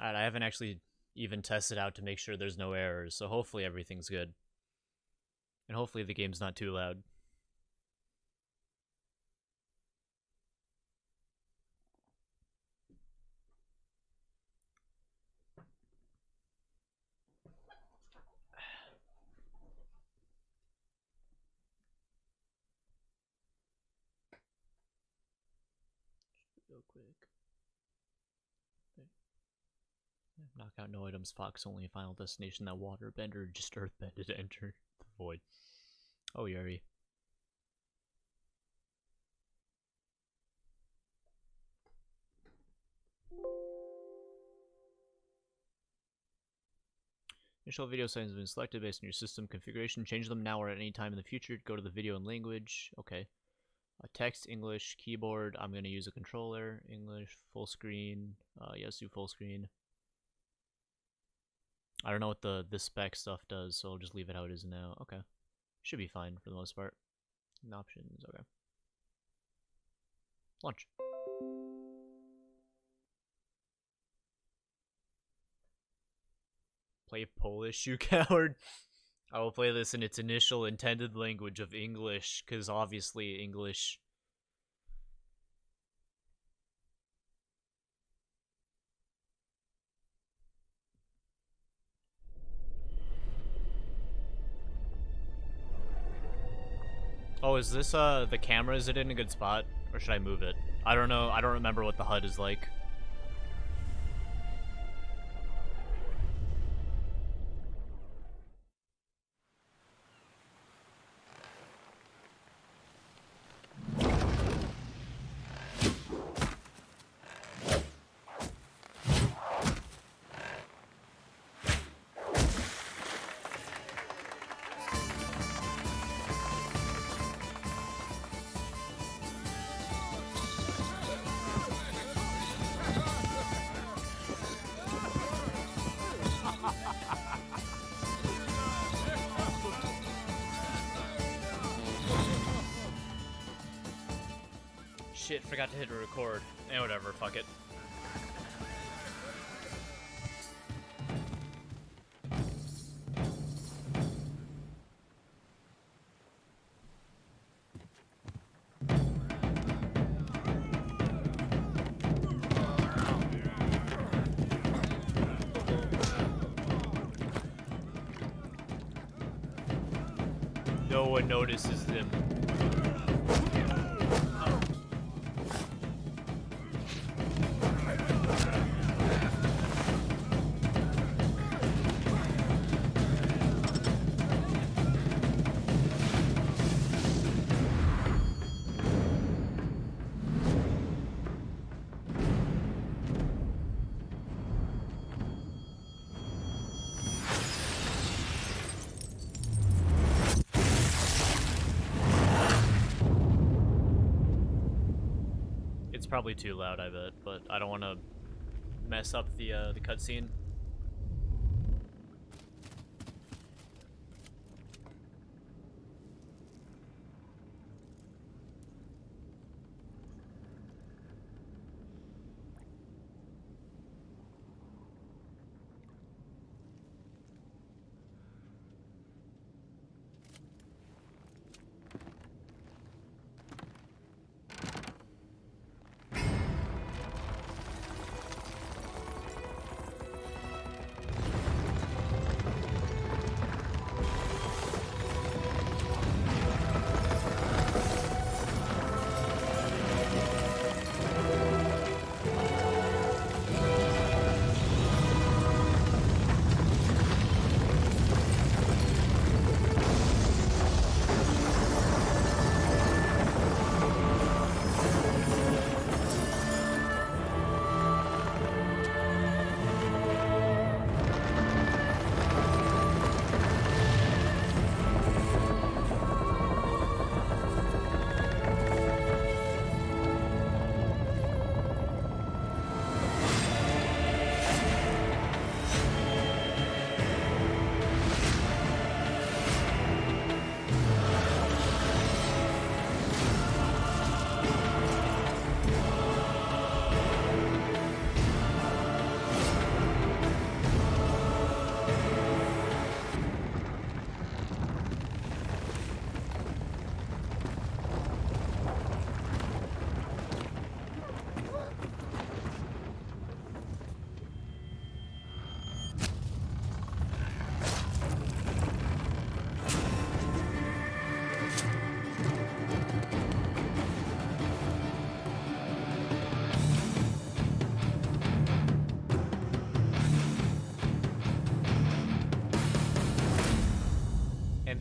Alright, I haven't actually even tested out to make sure there's no errors, so hopefully everything's good. And hopefully the game's not too loud. Real quick. Knockout no items, Fox only final destination that waterbender just earthbended to enter the void. Oh, Yuri. Initial video settings have been selected based on your system configuration. Change them now or at any time in the future. Go to the video and language. Okay. Text, English, keyboard. I'm going to use a controller. English, full screen. Yes, do full screen. I don't know what the spec stuff does, so I'll just leave it how it is now. Okay. Should be fine for the most part. Options, okay. Launch. Play Polish, you coward. I will play this in its initial intended language of English, because obviously English. Oh, is this, the camera, is it in a good spot? Or should I move it? I don't know, I don't remember what the HUD is like. Shit, forgot to hit record. Whatever, fuck it. No one notices them. It's probably too loud, I bet, but I don't want to mess up the cutscene.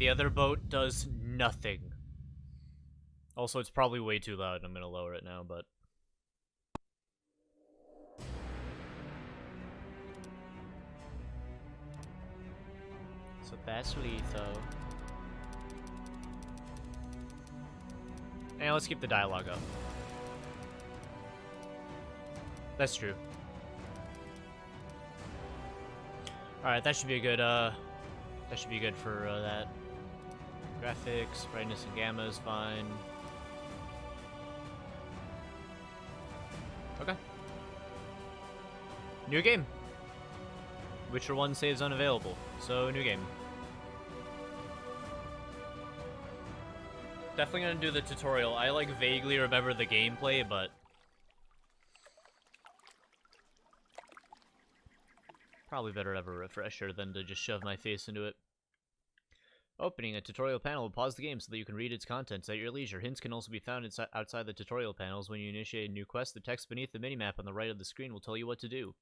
the other boat does nothing. Also, it's probably way too loud. I'm gonna lower it now, but... So that's Letho. And let's keep the dialogue up. That's true. Alright, that should be a good, that should be good for, that. Graphics, brightness and gamma is fine. Okay. New game. Witcher 1 saves unavailable, so new game. Definitely gonna do the tutorial. I like vaguely remember the gameplay, but probably better to have a refresher than to just shove my face into it. Opening a tutorial panel will pause the game so that you can read its contents at your leisure. Hints can also be found outside the tutorial panels. When you initiate a new quest, the text beneath the minimap on the right of the screen will tell you what to do.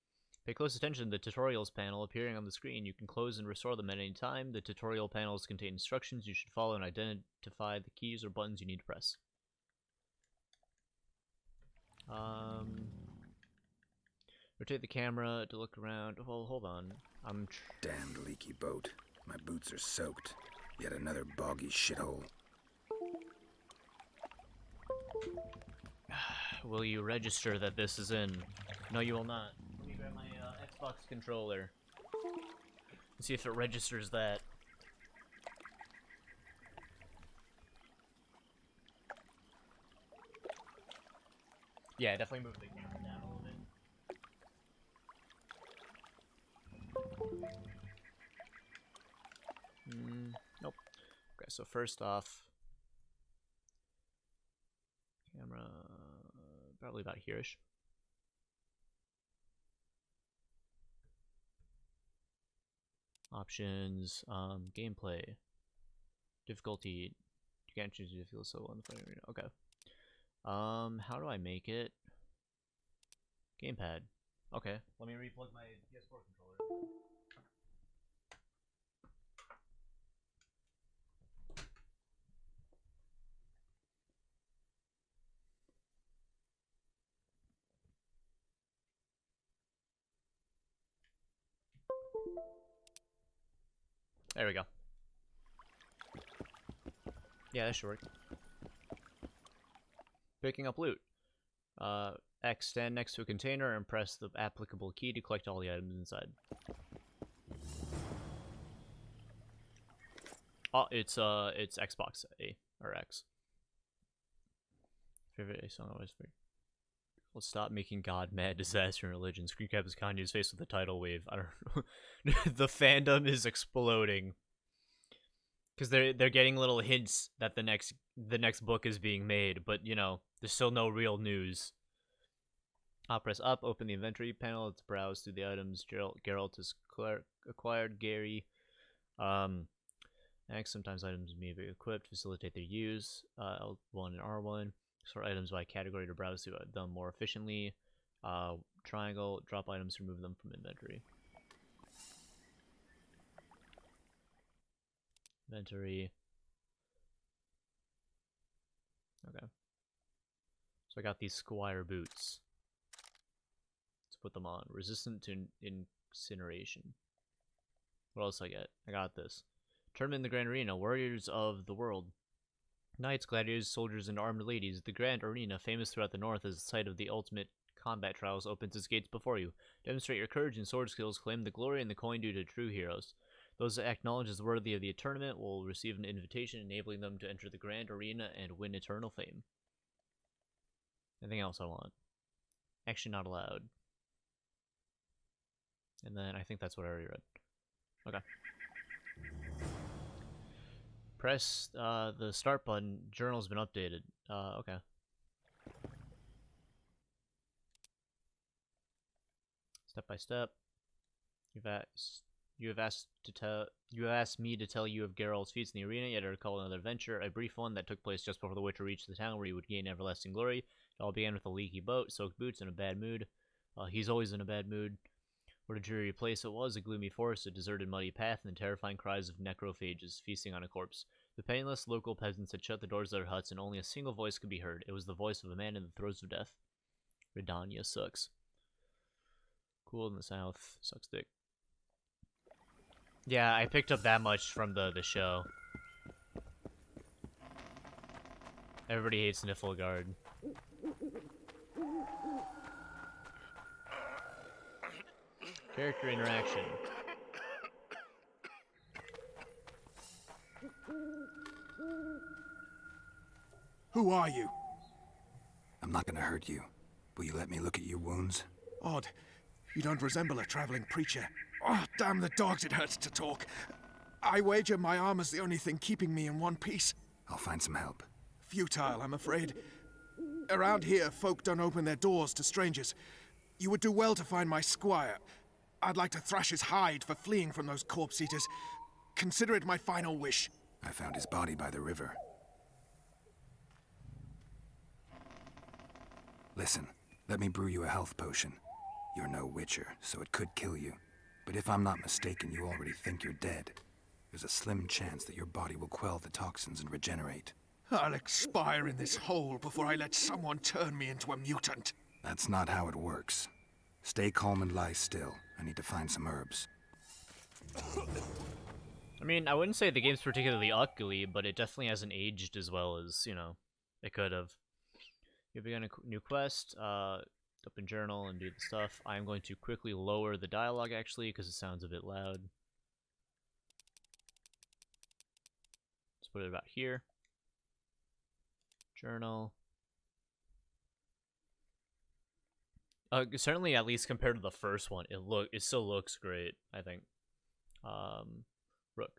Pay close attention to the tutorials panel appearing on the screen. You can close and restore them at any time. The tutorial panels contain instructions you should follow and identify the keys or buttons you need to press. Rotate the camera to look around. Well, hold on. Damned leaky boat. My boots are soaked. Yet another boggy shithole. Will you register that this is in? No, you will not. Let me grab my Xbox controller. Let's see if it registers that. Yeah, definitely move the camera down a little bit. Nope. Okay, so first off, camera, probably about here-ish. Options, gameplay, difficulty. You can't choose if you feel so on the phone arena. Okay. How do I make it? Gamepad. Okay, let me replug my PS4 controller. There we go. Yeah, that should work. Picking up loot. X, stand next to a container and press the applicable key to collect all the items inside. Oh, it's Xbox A or X. Favorite A song always favorite. Let's stop making God mad. Disaster and religion. Screen cap is Kanye's face with a tidal wave. I don't know. The fandom is exploding because they're getting little hints that the next book is being made, but you know, there's still no real news. I'll press up, open the inventory panel to browse through the items Geralt has acquired. Gary. Next, sometimes items may be equipped, facilitate their use. L1 and R1. Sort items by category to browse through them more efficiently. Triangle, drop items, remove them from inventory. Inventory. Okay. So I got these Squire boots. Let's put them on. Resistant to incineration. What else I get? I got this. Tournament in the Grand Arena. Warriors of the world. Knights, gladiators, soldiers, and armed ladies. The Grand Arena, famous throughout the north as the site of the ultimate combat trials, opens its gates before you. Demonstrate your courage and sword skills. Claim the glory and the coin due to true heroes. Those that acknowledge as worthy of the tournament will receive an invitation enabling them to enter the Grand Arena and win eternal fame. Anything else I want? Action not allowed. And then I think that's what I already read. Okay. Press the start button. Journal's been updated. Okay. Step by step. You have asked me to tell you of Geralt's feats in the arena, yet I recall another adventure, a brief one that took place just before the Witcher reached the town where he would gain everlasting glory. It all began with a leaky boat, soaked boots, and a bad mood. He's always in a bad mood. What a dreary place it was, a gloomy forest, a deserted muddy path, and the terrifying cries of necrophages feasting on a corpse. The painless local peasants had shut the doors of their huts, and only a single voice could be heard. It was the voice of a man in the throes of death. Redania sucks. Cool in the south. Sucks dick. Yeah, I picked up that much from the show. Everybody hates Niflgaard. Character interaction. Who are you? I'm not gonna hurt you. Will you let me look at your wounds? Odd. You don't resemble a traveling preacher. Oh, damn the dogs, it hurts to talk. I wager my armor's the only thing keeping me in one piece. I'll find some help. Futile, I'm afraid. Around here, folk don't open their doors to strangers. You would do well to find my squire. I'd like to thrash his hide for fleeing from those corpse eaters. Consider it my final wish. I found his body by the river. Listen, let me brew you a health potion. You're no witcher, so it could kill you. But if I'm not mistaken, you already think you're dead. There's a slim chance that your body will quell the toxins and regenerate. I'll expire in this hole before I let someone turn me into a mutant. That's not how it works. Stay calm and lie still. I need to find some herbs. I mean, I wouldn't say the game's particularly ugly, but it definitely hasn't aged as well as, you know, it could have. You begin a new quest, open journal and do the stuff. I'm going to quickly lower the dialogue, actually, because it sounds a bit loud. Let's put it about here. Journal. Certainly, at least compared to the first one, it still looks great, I think. Rook.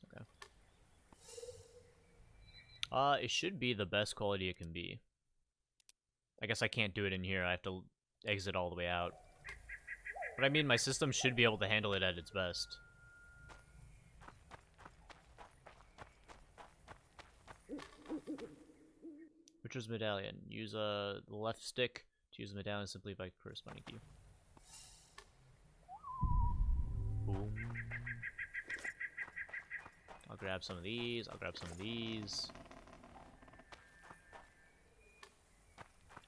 Okay. It should be the best quality it can be. I guess I can't do it in here. I have to exit all the way out. But I mean, my system should be able to handle it at its best. Witcher's Medallion. Use the left stick to use the medallion simply by corresponding key. Boom. I'll grab some of these. I'll grab some of these.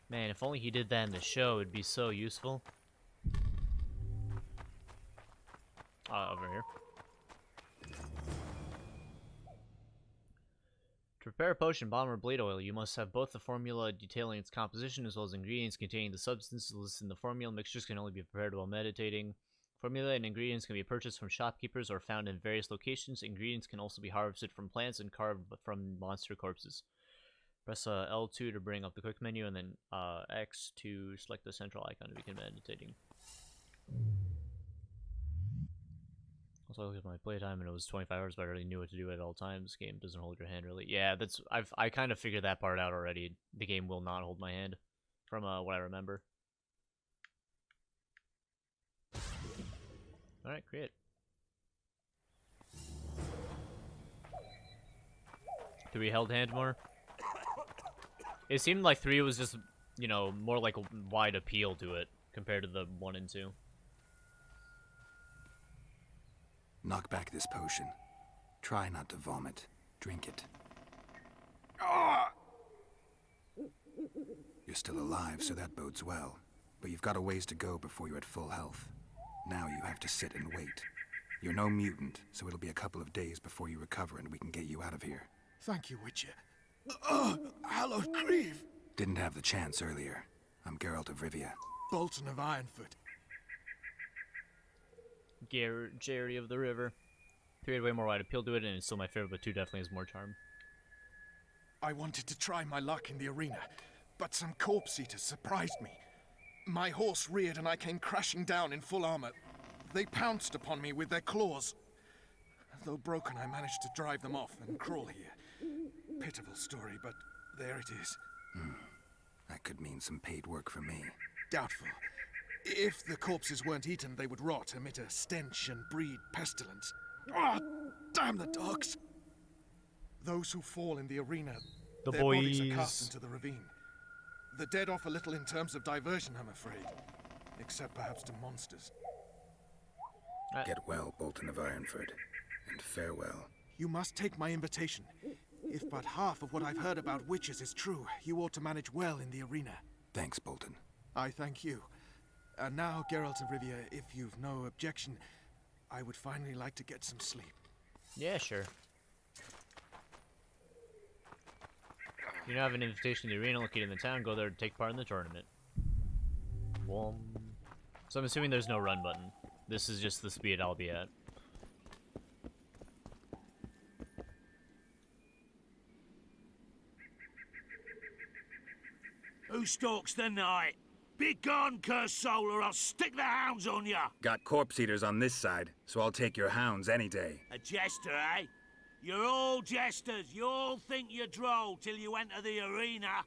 Man, if only he did that in the show, it'd be so useful. Over here. To prepare a potion, balm, or blade oil, you must have both the formula detailing its composition as well as ingredients containing the substances listed in the formula. Mixtures can only be prepared while meditating. Formula and ingredients can be purchased from shopkeepers or found in various locations. Ingredients can also be harvested from plants and carved from monster corpses. Press L2 to bring up the quick menu, and then X to select the central icon to begin meditating. Also, I looked at my playtime and it was 25 hours, but I already knew what to do at all times. This game doesn't hold your hand really. Yeah, I kind of figured that part out already. The game will not hold my hand, from what I remember. All right, create. 3 held hand more. It seemed like 3 was just, you know, more like a wide appeal to it compared to the 1 and 2. Knock back this potion. Try not to vomit. Drink it. You're still alive, so that bodes well. But you've got a ways to go before you're at full health. Now you have to sit and wait. You're no mutant, so it'll be a couple of days before you recover and we can get you out of here. Thank you, Witcher. Hallowed Grieve! Didn't have the chance earlier. I'm Geralt of Rivia. Bolton of Ironfoot. Jerry of the River. 3 had way more wide appeal to it, and it's still my favorite, but 2 definitely has more charm. I wanted to try my luck in the arena, but some corpse eaters surprised me. My horse reared and I came crashing down in full armor. They pounced upon me with their claws. Though broken, I managed to drive them off and crawl here. Pitiful story, but there it is. That could mean some paid work for me. Doubtful. If the corpses weren't eaten, they would rot, emit a stench, and breed pestilence. Ah, damn the dogs! Those who fall in the arena, their bodies are cast into the ravine. The dead offer little in terms of diversion, I'm afraid. Except perhaps to monsters. Get well, Bolton of Ironford, and farewell. You must take my invitation. If but half of what I've heard about witches is true, you ought to manage well in the arena. Thanks, Bolton. I thank you. And now, Geralt of Rivia, if you've no objection, I would finally like to get some sleep. Yeah, sure. You now have an invitation to the arena located in the town. Go there to take part in the tournament. So I'm assuming there's no run button. This is just the speed I'll be at. Who stalks the night? Be gone, cursed soul, or I'll stick the hounds on ya! Got corpse eaters on this side, so I'll take your hounds any day. A jester, eh? You're all jesters. You all think you're droll till you enter the arena.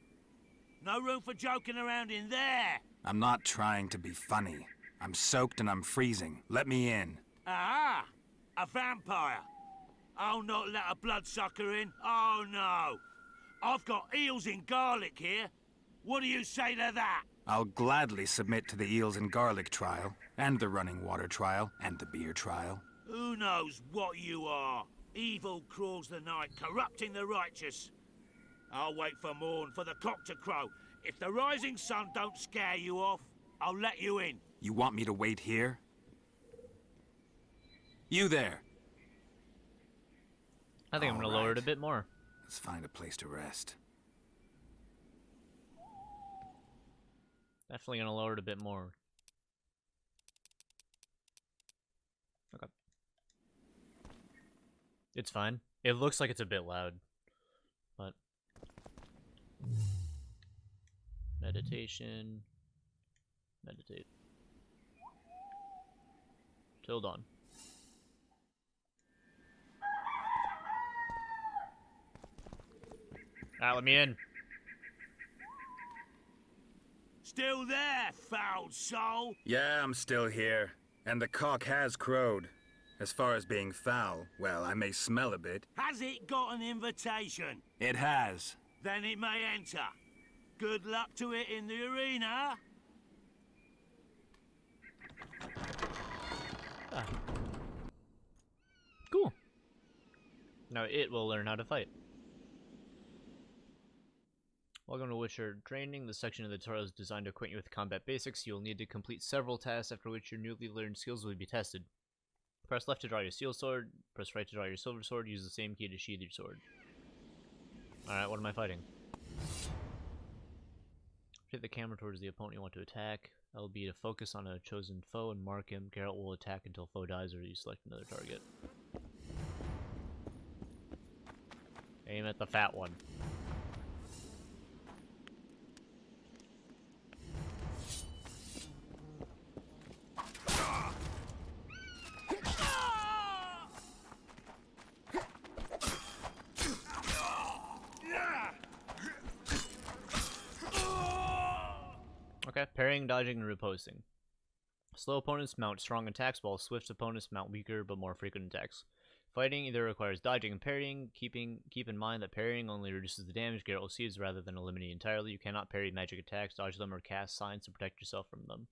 No room for joking around in there. I'm not trying to be funny. I'm soaked and I'm freezing. Let me in. Ah, a vampire. I'll not let a bloodsucker in. Oh, no. I've got eels in garlic here. What do you say to that? I'll gladly submit to the eels and garlic trial, and the running water trial, and the beer trial. Who knows what you are? Evil crawls the night, corrupting the righteous. I'll wait for morn, for the cock to crow. If the rising sun don't scare you off, I'll let you in. You want me to wait here? You there! I think I'm gonna lower it a bit more. Let's find a place to rest. Definitely gonna lower it a bit more. Okay. It's fine. It looks like it's a bit loud, but meditation, meditate till dawn. Let me in. Still there, foul soul? Yeah, I'm still here. And the cock has crowed. As far as being foul, well, I may smell a bit. Has it got an invitation? It has. Then it may enter. Good luck to it in the arena. Ah. Cool. Now it will learn how to fight. Welcome to Witcher Training. This section of the tutorial is designed to acquaint you with combat basics. You will need to complete several tasks, after which your newly learned skills will be tested. Press left to draw your steel sword, press right to draw your silver sword, use the same key to sheathe your sword. Alright, what am I fighting? Hit the camera towards the opponent you want to attack. That will be to focus on a chosen foe and mark him. Geralt will attack until foe dies or you select another target. Aim at the fat one. Okay, parrying, dodging, and riposting. Slow opponents mount strong attacks, while swift opponents mount weaker but more frequent attacks. Fighting either requires dodging and parrying. Keep in mind that parrying only reduces the damage Geralt receives rather than eliminating entirely. You cannot parry magic attacks, dodge them, or cast signs to protect yourself from them.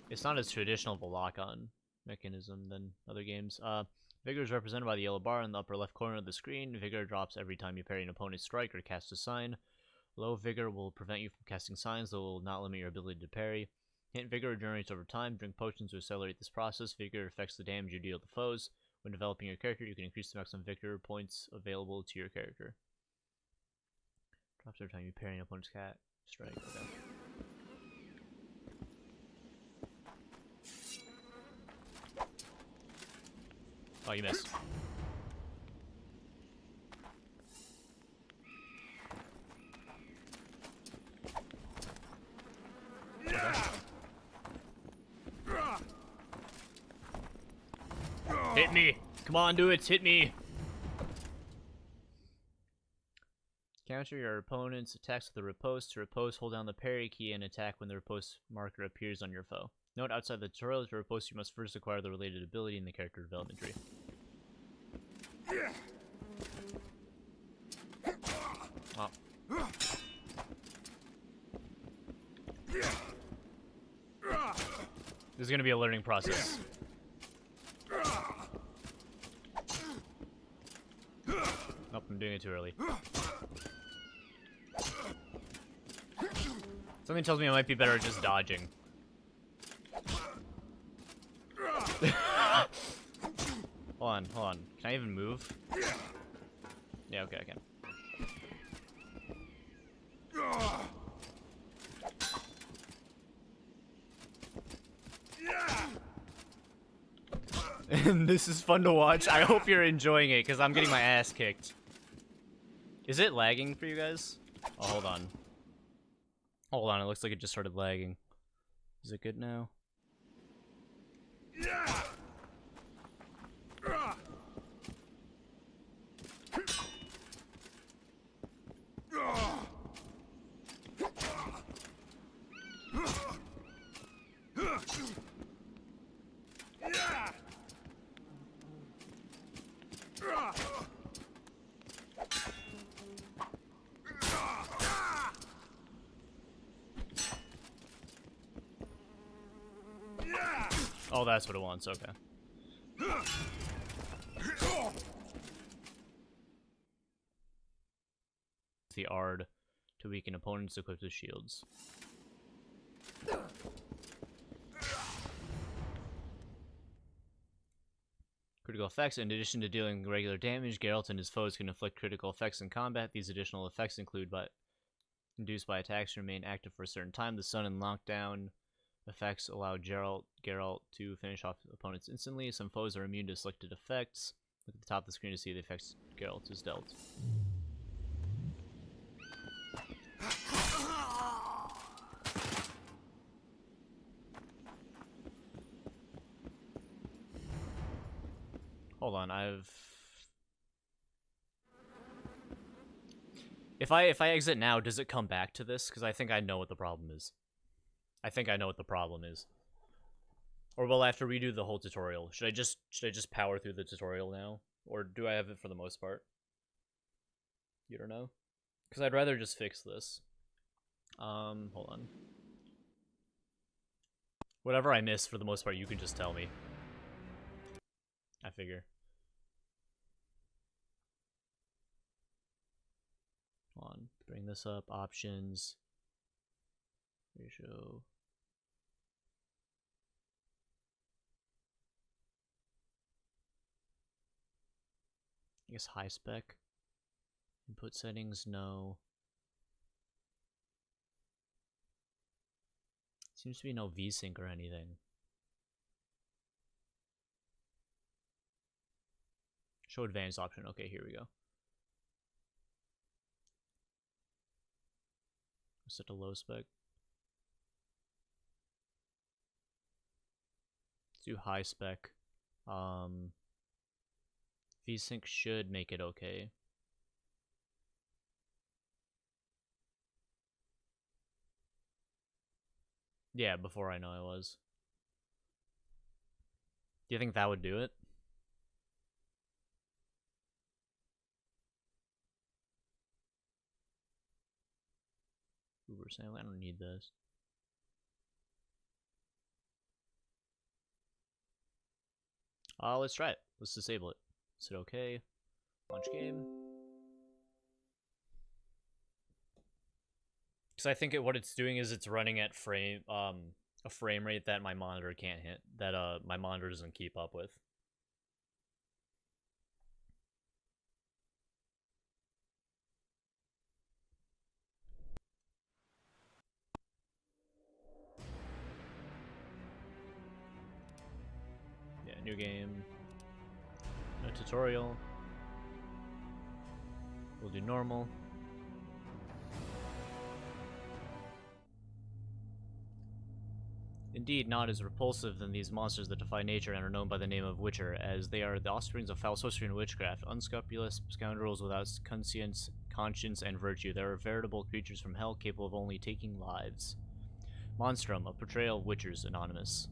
It's not as traditional of a lock-on mechanism than other games. Vigor is represented by the yellow bar in the upper left corner of the screen. Vigor drops every time you parry an opponent's strike or cast a sign. Low vigor will prevent you from casting signs, though will not limit your ability to parry. Hint vigor regenerates over time. Drink potions to accelerate this process. Vigor affects the damage you deal to foes. When developing your character, you can increase the maximum vigor points available to your character. Drops every time you parry an opponent's strike. Okay. Oh, you missed. Okay. Hit me! Come on, do it! Hit me! Counter your opponent's attacks with a riposte. To riposte, hold down the parry key and attack when the riposte marker appears on your foe. Note, outside the tutorial, to riposte, you must first acquire the related ability in the character development tree. Oh. This is gonna be a learning process. Nope, I'm doing it too early. Something tells me I might be better at just dodging. Hold on. Can I even move? Yeah, okay, I can. And this is fun to watch. I hope you're enjoying it, because I'm getting my ass kicked. Is it lagging for you guys? Oh, hold on. Hold on, it looks like it just started lagging. Is it good now? Oh, that's what it wants, okay. The Ard to weaken opponents equipped with shields. Critical effects. In addition to dealing regular damage, Geralt and his foes can inflict critical effects in combat. These additional effects include induced by attacks to remain active for a certain time. The stun and lockdown effects allow Geralt to finish off opponents instantly. Some foes are immune to selected effects. Look at the top of the screen to see the effects Geralt is dealt. Hold on, If I exit now, does it come back to this? Because I think I know what the problem is. Or will I have to redo the whole tutorial? Should I just power through the tutorial now? Or do I have it for the most part? You don't know? Because I'd rather just fix this. Hold on. Whatever I miss, for the most part, you can just tell me. I figure. Hold on. Bring this up. Options. Ratio. I guess high spec. Input settings, no. Seems to be no VSync or anything. Show advanced option. Okay, here we go. Set to low spec. Let's do high spec. VSync should make it okay. Yeah, before I know I was. Do you think that would do it? Uber saying I don't need this. Let's try it. Let's disable it. Is it okay? Launch game. Because I think what it's doing is it's running at a frame rate that my monitor can't hit. That my monitor doesn't keep up with. Yeah, new game. No tutorial. We'll do normal. Indeed, not as repulsive than these monsters that defy nature and are known by the name of Witcher, as they are the offsprings of foul sorcery and witchcraft, unscrupulous scoundrels without conscience, and virtue. They are veritable creatures from hell, capable of only taking lives. Monstrum, a portrayal of Witchers, Anonymous.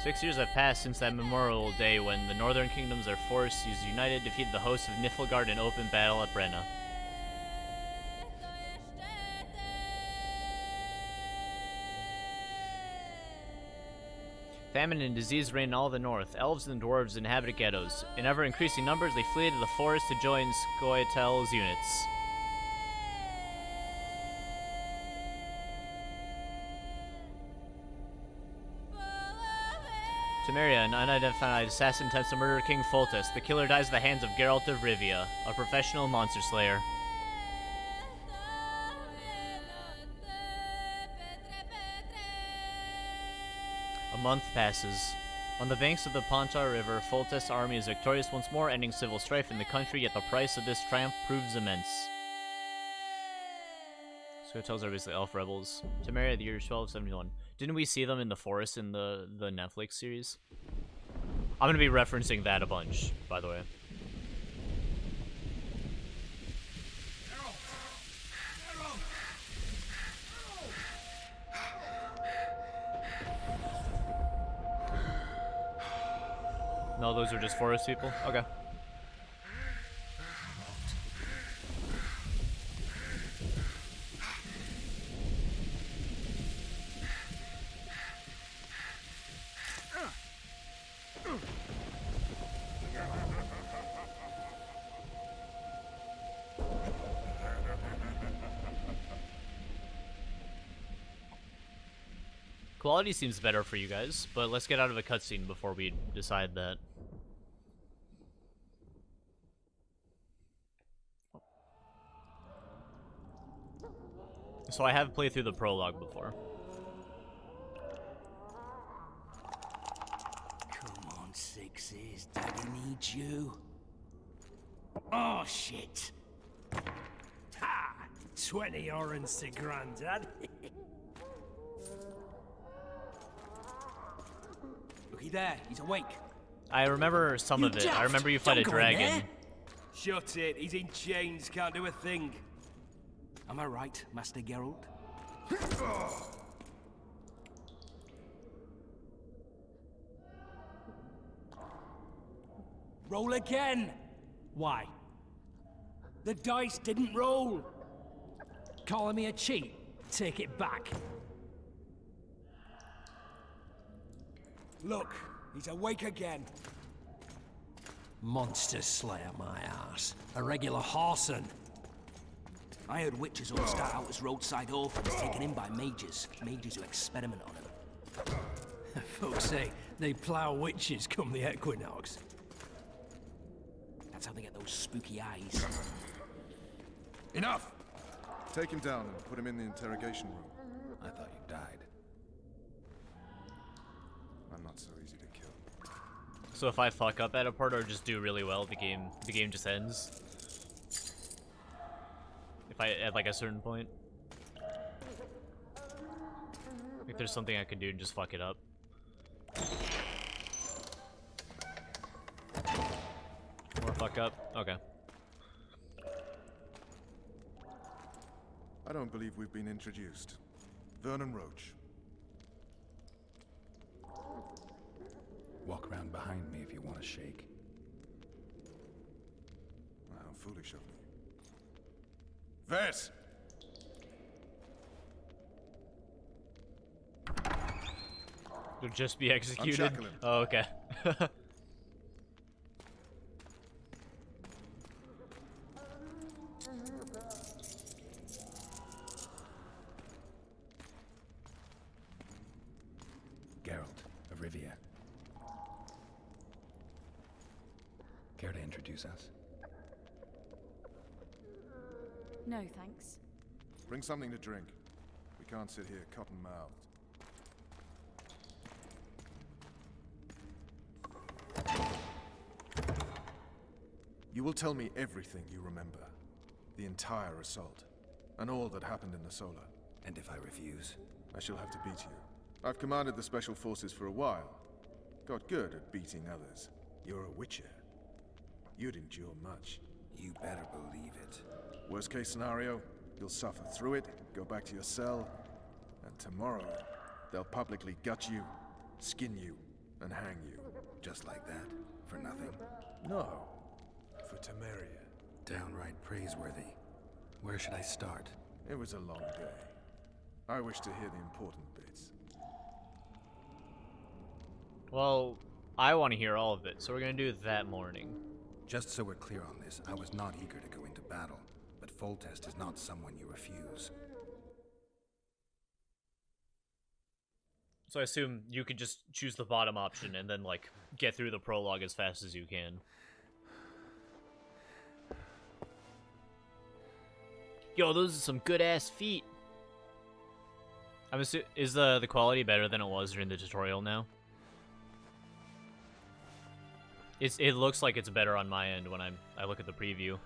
6 years have passed since that memorable day when the northern kingdoms, their forces united, defeated the hosts of Niflgaard in open battle at Brenna. Famine and disease reigned in all the north. Elves and dwarves inhabited ghettos. In ever-increasing numbers, they fled to the forest to join Scoia'tael's units. Temeria, an unidentified assassin, attempts to murder King Foltest. The killer dies at the hands of Geralt of Rivia, a professional monster slayer. A month passes. On the banks of the Pontar River, Foltest's army is victorious once more, ending civil strife in the country, yet the price of this triumph proves immense. Scoia'taels are basically elf rebels. Temeria, the year 1271. Didn't we see them in the forest in the Netflix series? I'm gonna be referencing that a bunch, by the way. No, those are just forest people? Okay. Quality seems better for you guys, but let's get out of a cutscene before we decide that. So I have played through the prologue before. Come on, Sixes. Daddy needs you. Oh, shit. Ha! 20 orange to Grandad. Looky there, he's awake. I remember some of it. I remember you fight a dragon. Shut it, he's in chains, can't do a thing. Am I right, Master Geralt? Roll again! Why? The dice didn't roll! Calling me a cheat? Take it back. Look, he's awake again. Monster Slayer, my ass. A regular Harson. I heard witches all start out as roadside orphans taken in by mages. Mages who experiment on them. Folks say they plough witches come the equinox. That's how they get those spooky eyes. Enough! Take him down and put him in the interrogation room. I thought you died. I'm not so easy to kill. So if I fuck up at a part or just do really well, the game just ends. If I at like a certain point. If there's something I could do and just fuck it up. More fuck up? Okay. I don't believe we've been introduced. Vernon Roach. Walk around behind me if you want to shake. How foolish of me. Ves! You'll just be executed? Unshackle him. Oh, okay. Geralt of Rivia. Care to introduce us? No, thanks. Bring something to drink. We can't sit here cotton-mouthed. You will tell me everything you remember. The entire assault. And all that happened in the Solar. And if I refuse? I shall have to beat you. I've commanded the Special Forces for a while. Got good at beating others. You're a Witcher. You'd endure much. You better believe it. Worst case scenario, you'll suffer through it, go back to your cell, and tomorrow, they'll publicly gut you, skin you, and hang you. Just like that? For nothing? No, for Temeria. Downright praiseworthy. Where should I start? It was a long day. I wish to hear the important bits. Well, I want to hear all of it, so we're gonna do it that morning. Just so we're clear on this, I was not eager to go into battle, but Foltest is not someone you refuse. So I assume you could just choose the bottom option and then, like, get through the prologue as fast as you can. Yo, those are some good-ass feet. I'm assuming, is the quality better than it was during the tutorial now? It looks like it's better on my end when I look at the preview.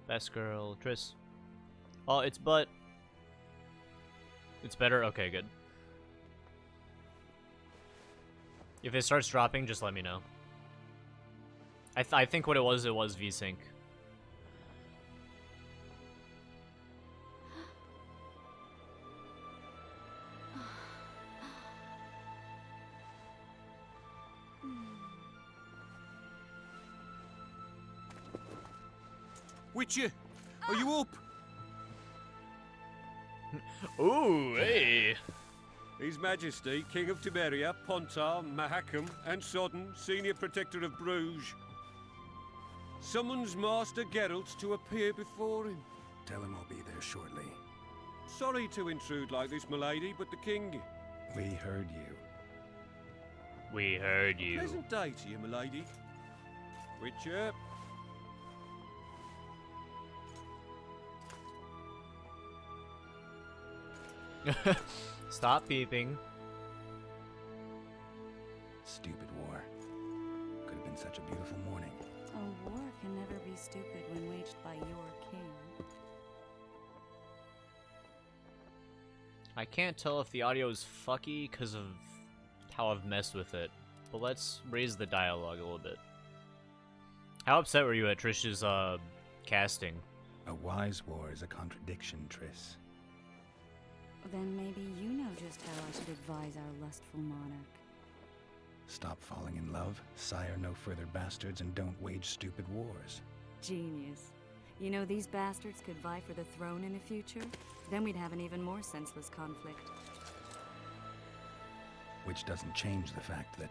Best girl, Triss. Oh, it's but. It's better? Okay, good. If it starts dropping, just let me know. I think what it was VSync. Witcher, are you up? Ooh, hey! His Majesty, King of Temeria, Pontar, Mahakam, and Sodden, Senior Protector of Bruges, summons Master Geralt to appear before him. Tell him I'll be there shortly. Sorry to intrude like this, milady, but the King... We heard you. We heard you. Pleasant day to you, milady. Witcher. Stop beeping. Stupid war. Could have been such a beautiful morning. A war can never be stupid when waged by your king. I can't tell if the audio is fucky because of how I've messed with it, but let's raise the dialogue a little bit. How upset were you at Trish's casting? A wise war is a contradiction, Triss. Then maybe you know just how I should advise our lustful monarch. Stop falling in love, sire no further bastards, and don't wage stupid wars. Genius. You know, these bastards could vie for the throne in the future? Then we'd have an even more senseless conflict. Which doesn't change the fact that...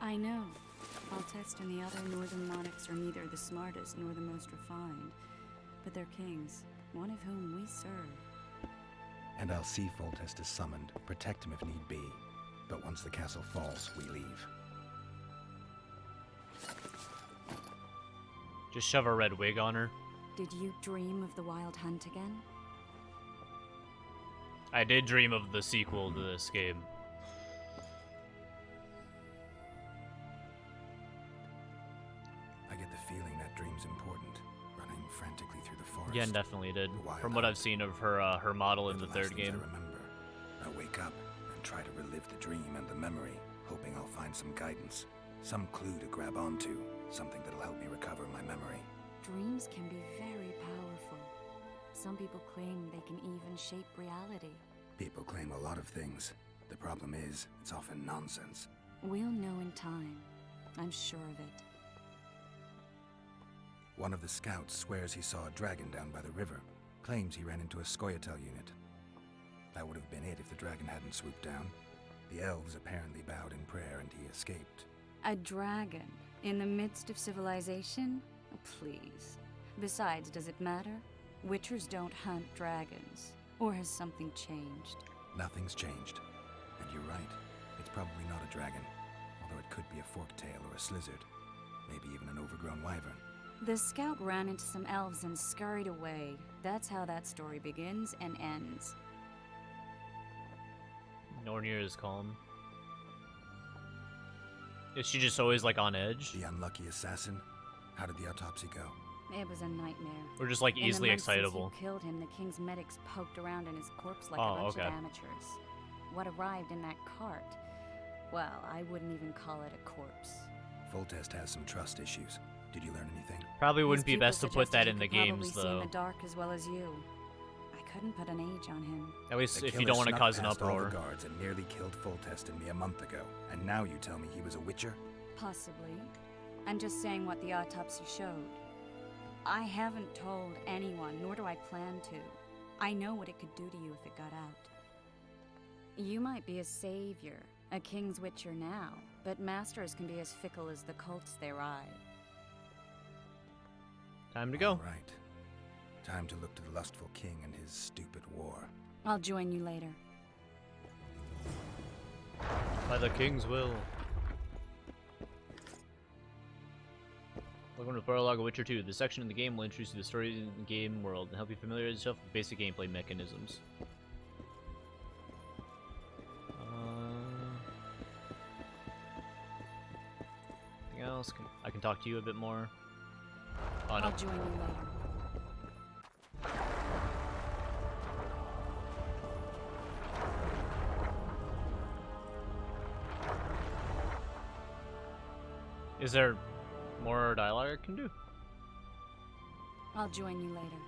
I know. Foltest and the other northern monarchs are neither the smartest nor the most refined. But they're kings, one of whom we serve. And I'll see Foltest is summoned, protect him if need be. But once the castle falls, we leave. Just shove a red wig on her. Did you dream of the Wild Hunt again? I did dream of the sequel to this game. I get the feeling that dream's important. Running frantically through the forest. Yen definitely did. The Wild From what I've Hunt. seen of her her model in They're the last third things game. I remember. I wake up and try to relive the dream and the memory, hoping I'll find some guidance, some clue to grab onto, something that'll help me recover my memory. Dreams can be very powerful. Some people claim they can even shape reality. People claim a lot of things. The problem is, it's often nonsense. We'll know in time. I'm sure of it. One of the scouts swears he saw a dragon down by the river, claims he ran into a Scoia'tael unit. That would have been it if the dragon hadn't swooped down. The elves apparently bowed in prayer and he escaped. A dragon in the midst of civilization? Oh, please. Besides, does it matter? Witchers don't hunt dragons. Or has something changed? Nothing's changed. And you're right. It's probably not a dragon, although it could be a forktail or a slizzard. Maybe even an overgrown wyvern. The scout ran into some elves and scurried away. That's how that story begins and ends. Nornir is calm. Is she just always like on edge? The unlucky assassin? How did the autopsy go? It was a nightmare. Or just like In the easily months since excitable? you killed him, the king's medics poked around in his corpse like Oh, a bunch okay. of amateurs. What arrived in that cart? Well, I wouldn't even call it a corpse. Foltest has some trust issues. Did you learn anything? Probably His wouldn't be people best to put suggested that he in the could probably games see in though. the dark as well as you. I couldn't put an age on him. At least The if you killer don't want to snuck cause an past all uproar. the guards and nearly killed Foltest and me a month ago. And now you tell me he was a witcher? Possibly. I'm just saying what the autopsy showed. I haven't told anyone, nor do I plan to. I know what it could do to you if it got out. You might be a savior, a king's witcher now, but masters can be as fickle as the cults they ride. Time to go. Right. Time to look to the lustful king and his stupid war. I'll join you later. By the king's will. Welcome to the Prologue of Witcher 2. This section of the game will introduce you to the story in the game world and help you familiarize yourself with basic gameplay mechanisms. Anything else? I can talk to you a bit more. Oh, no. I'll join you later. Is there more dialogue I can do? I'll join you later.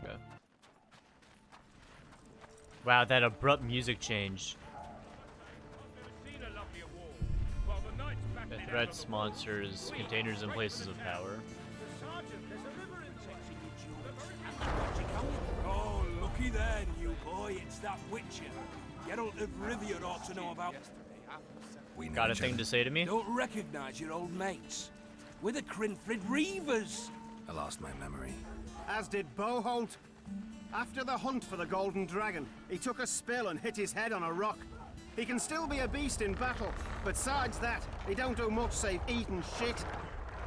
Okay. Wow, that abrupt music change. The threats, monsters, containers, and places of power. Oh, looky there, new boy. It's that Witcher. Geralt of Rivia ought to know about. We know Got a each thing other. to say to me? Don't recognize your old mates. We're the Crinfrid Reavers. I lost my memory. As did Boholt. After the hunt for the Golden Dragon, he took a spill and hit his head on a rock. He can still be a beast in battle, but besides that, he don't do much save eat and shit.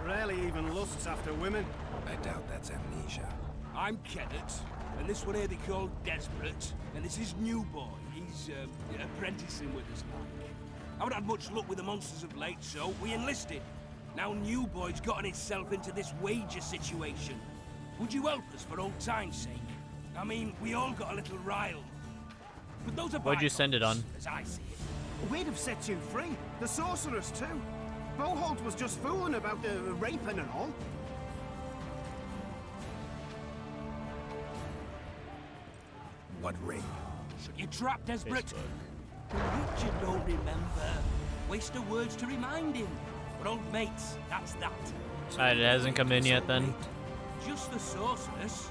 Rarely even lusts after women. I doubt that's amnesia. I'm Kenneth, and this one here they call Desperate, and this is New Boy. He's apprenticing with us like. I haven't had much luck with the monsters of late, so we enlisted. Now New Boy's gotten himself into this wager situation. Would you help us for old time's sake? I mean, we all got a little riled. But those are What'd you send it on? as I see it. We'd have set you free. The sorceress too. Boholt was just fooling about the raping and all. What rape? Should you trap Desperate? Facebook. The Witcher don't remember. Waste of words to remind him. But old mates, that's that. Alright, it hasn't come in yet then. Just the sorceress.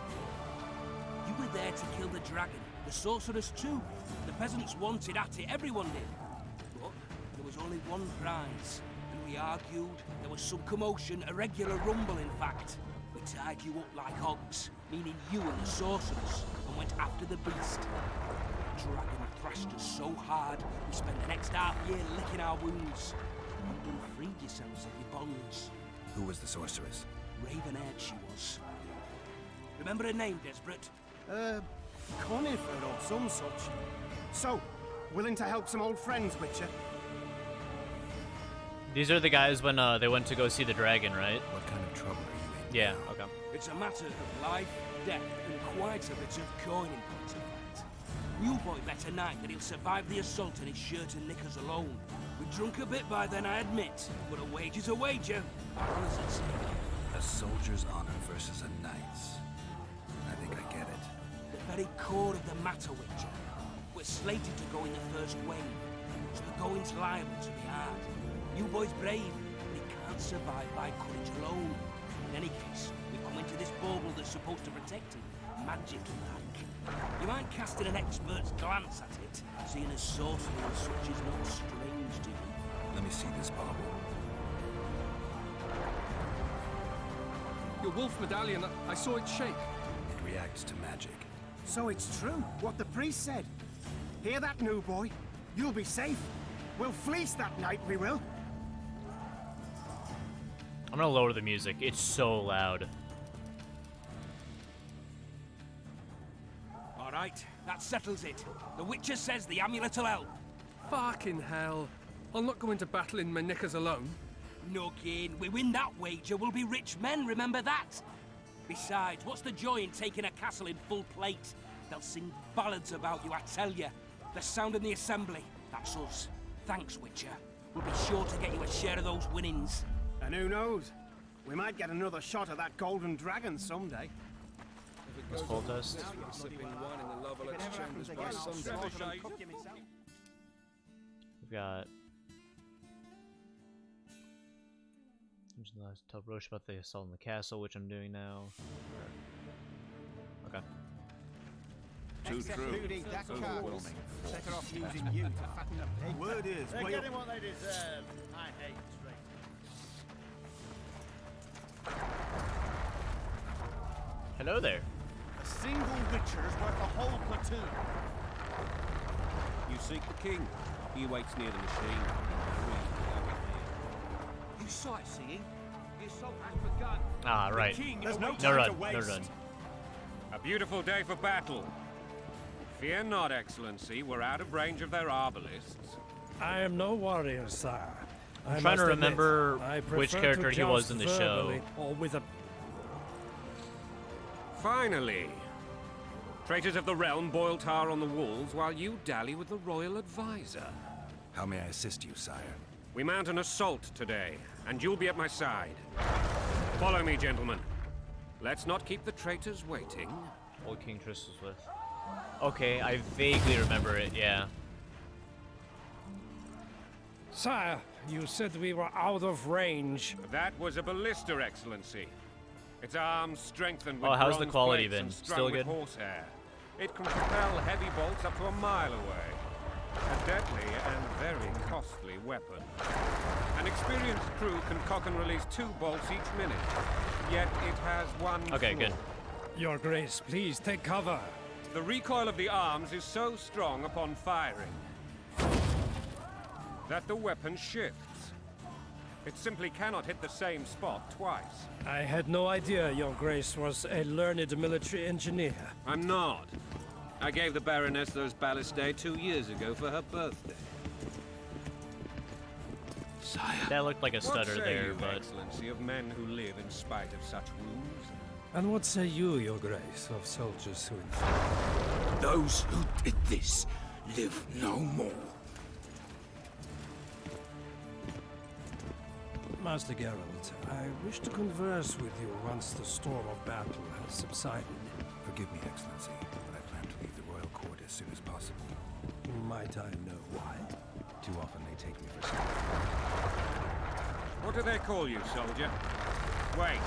You were there to kill the dragon. The sorceress too. The peasants wanted at it, everyone did. But there was only one prize. And we argued, there was some commotion, a regular rumble in fact. We tied you up like hogs, meaning you and the sorceress, and went after the beast. The dragon thrashed us so hard, we spent the next half year licking our wounds. You freed yourselves of your bonds. Who was the sorceress? Raven-haired she was. Remember her name, Desperate? Conifer or some such. So, willing to help some old friends, Witcher? These are the guys when they went to go see the dragon, right? What kind of trouble are you in? Yeah, okay. It's a matter of life, death, and quite a bit of coin in point of fact. New Boy bet tonight that he'll survive the assault in his shirt and knickers alone. We drunk a bit by then, I admit, but a wager's a wager. Our honour's at stake. A soldier's honor versus a knight's. I think I get it. The very core of the matter, Witcher. We're slated to go in the first wave, so the going's liable to be hard. New Boy's brave, but he can't survive by courage alone. In any case, we come into this bauble that's supposed to protect him, magically like. You mind casting an expert's glance at it, seeing as sorcery and such is not strange to you? Let me see this bauble. Your wolf medallion, I saw it shake. It reacts to magic. So it's true, what the priest said. Hear that, New Boy? You'll be safe. We'll fleece that night, we will. I'm gonna lower the music. It's so loud. All right, that settles it. The Witcher says the amulet'll help. Fucking hell. I'll not go into battle in my knickers alone. No gain. We win that wager, we'll be rich men, remember that? Besides, what's the joy in taking a castle in full plate? They'll sing ballads about you, I tell you. The sound in the assembly, That's us. Thanks, Witcher. We'll be sure to get you a share of those winnings. And who knows? We might get another shot at that golden dragon someday. Let's full test. We've got. Tell Roche about the assault on the castle, which I'm doing now. Okay. Too true. Overwhelming. Better off using you to fatten the pig. Word is, They're getting what they deserve. I hate traitors. Hello there. A single Witcher's worth a whole platoon. You seek the king. He waits near the machine. You sightseeing? The assault has begun. Ah, right. There's no No time run. to waste. No run. A beautiful day for battle. Fear not, Excellency. We're out of range of their arbalists. I am no warrior, sire. I'm trying to remember which prefer character to he was joust in the show. verbally or with a... Finally! Traitors of the realm boil tar on the walls while you dally with the royal advisor. How may I assist you, sire? We mount an assault today, and you'll be at my side. Follow me, gentlemen. Let's not keep the traitors waiting. Old King Triss was with. Okay, I vaguely remember it, yeah. Sire, you said we were out of range. That was a ballista, Excellency. Its arms strengthened with how's the bronze quality plates been? and strung Still with good? horsehair. It can propel heavy bolts up to a mile away. A deadly and very costly weapon. An experienced crew can cock and release 2 bolts each minute. Yet it has one Okay, flaw. good. Your Grace, please take cover. The recoil of the arms is so strong upon firing that the weapon shifts. It simply cannot hit the same spot twice. I had no idea Your Grace was a learned military engineer. I'm not. I gave the Baroness those ballistae 2 years ago for her birthday. Sire. That looked like a What stutter say there, you, but Excellency, of men who live in spite of such wounds? And what say you, Your Grace, of soldiers who... Those who did this live no more. Master Geralt, I wish to converse with you once the storm of battle has subsided. Forgive me, Excellency, but I plan to leave the royal court as soon as possible. Might I know why? Too often they take me for something. What do they call you, soldier? Wait.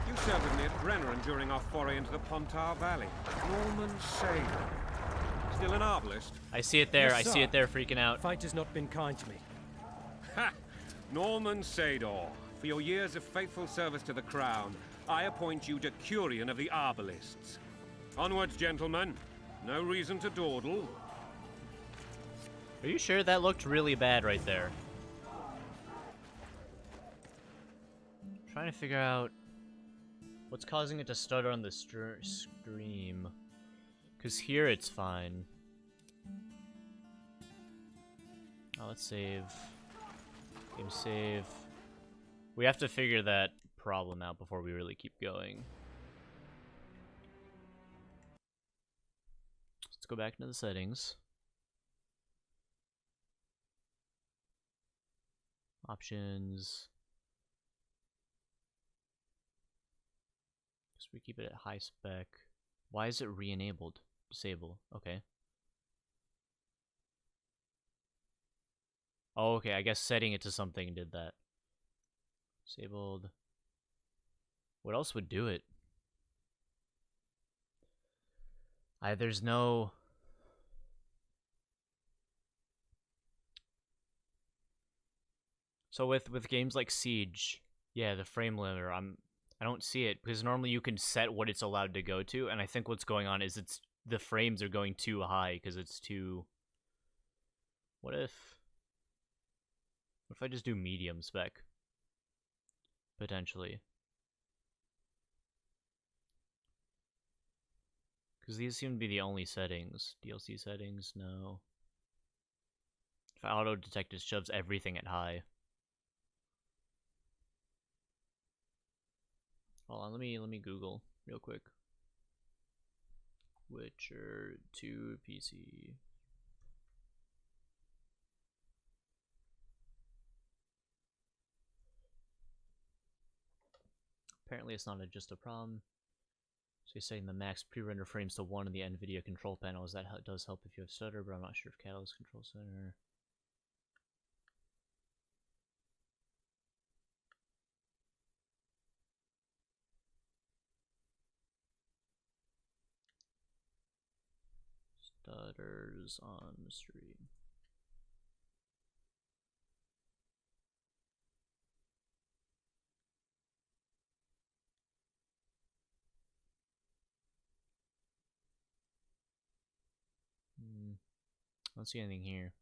You served with me at Brenneran during our foray into the Pontar Valley. Norman Saylor. Still an arbalist? I see it there. Yes, I see sir. it there, freaking out. Fight has not been kind to me. Ha! Norman Sador. For your years of faithful service to the crown, I appoint you Decurion of the Arbalists. Onwards, gentlemen. No reason to dawdle. Are you sure that looked really bad right there? Trying to figure out what's causing it to stutter on the stream. Because here it's fine. Oh, let's save. Game save. We have to figure that problem out before we really keep going. Let's go back into the settings. Options. So we keep it at high spec. Why is it re-enabled? Disable. Okay. Oh, okay. I guess setting it to something did that. Disabled. What else would do it? There's no... So with games like Siege, yeah, the frame limiter, I don't see it because normally you can set what it's allowed to go to, and I think what's going on is the frames are going too high because it's too. What if I just do medium spec? Potentially. Because these seem to be the only settings. DLC settings, no. If auto detect, it shoves everything at high. Hold on, let me Google real quick. Witcher 2 PC. Apparently it's not just a problem. So you're setting the max pre-render frames to 1 in the NVIDIA control panels. That does help if you have stutter, but I'm not sure if Catalyst Control Center. Stutters on the stream. I don't see anything here.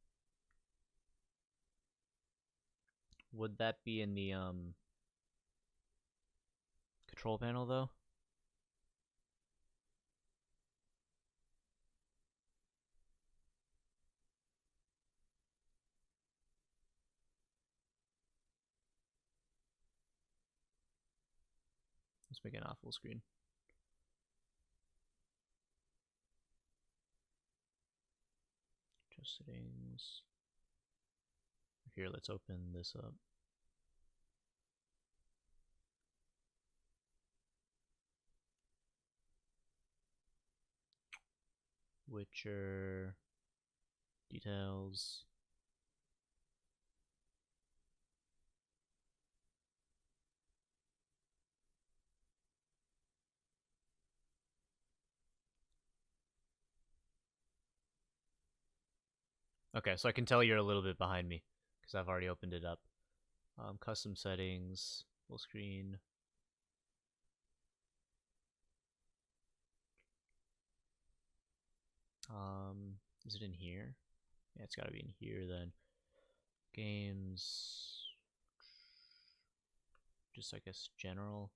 Would that be in the control panel though? Let's make it not full screen. Adjust settings. Here, let's open this up. Witcher details. Okay, so I can tell you're a little bit behind me because I've already opened it up. Custom settings, full screen. Is it in here? Yeah, it's gotta be in here then. Games. Just, I guess, general.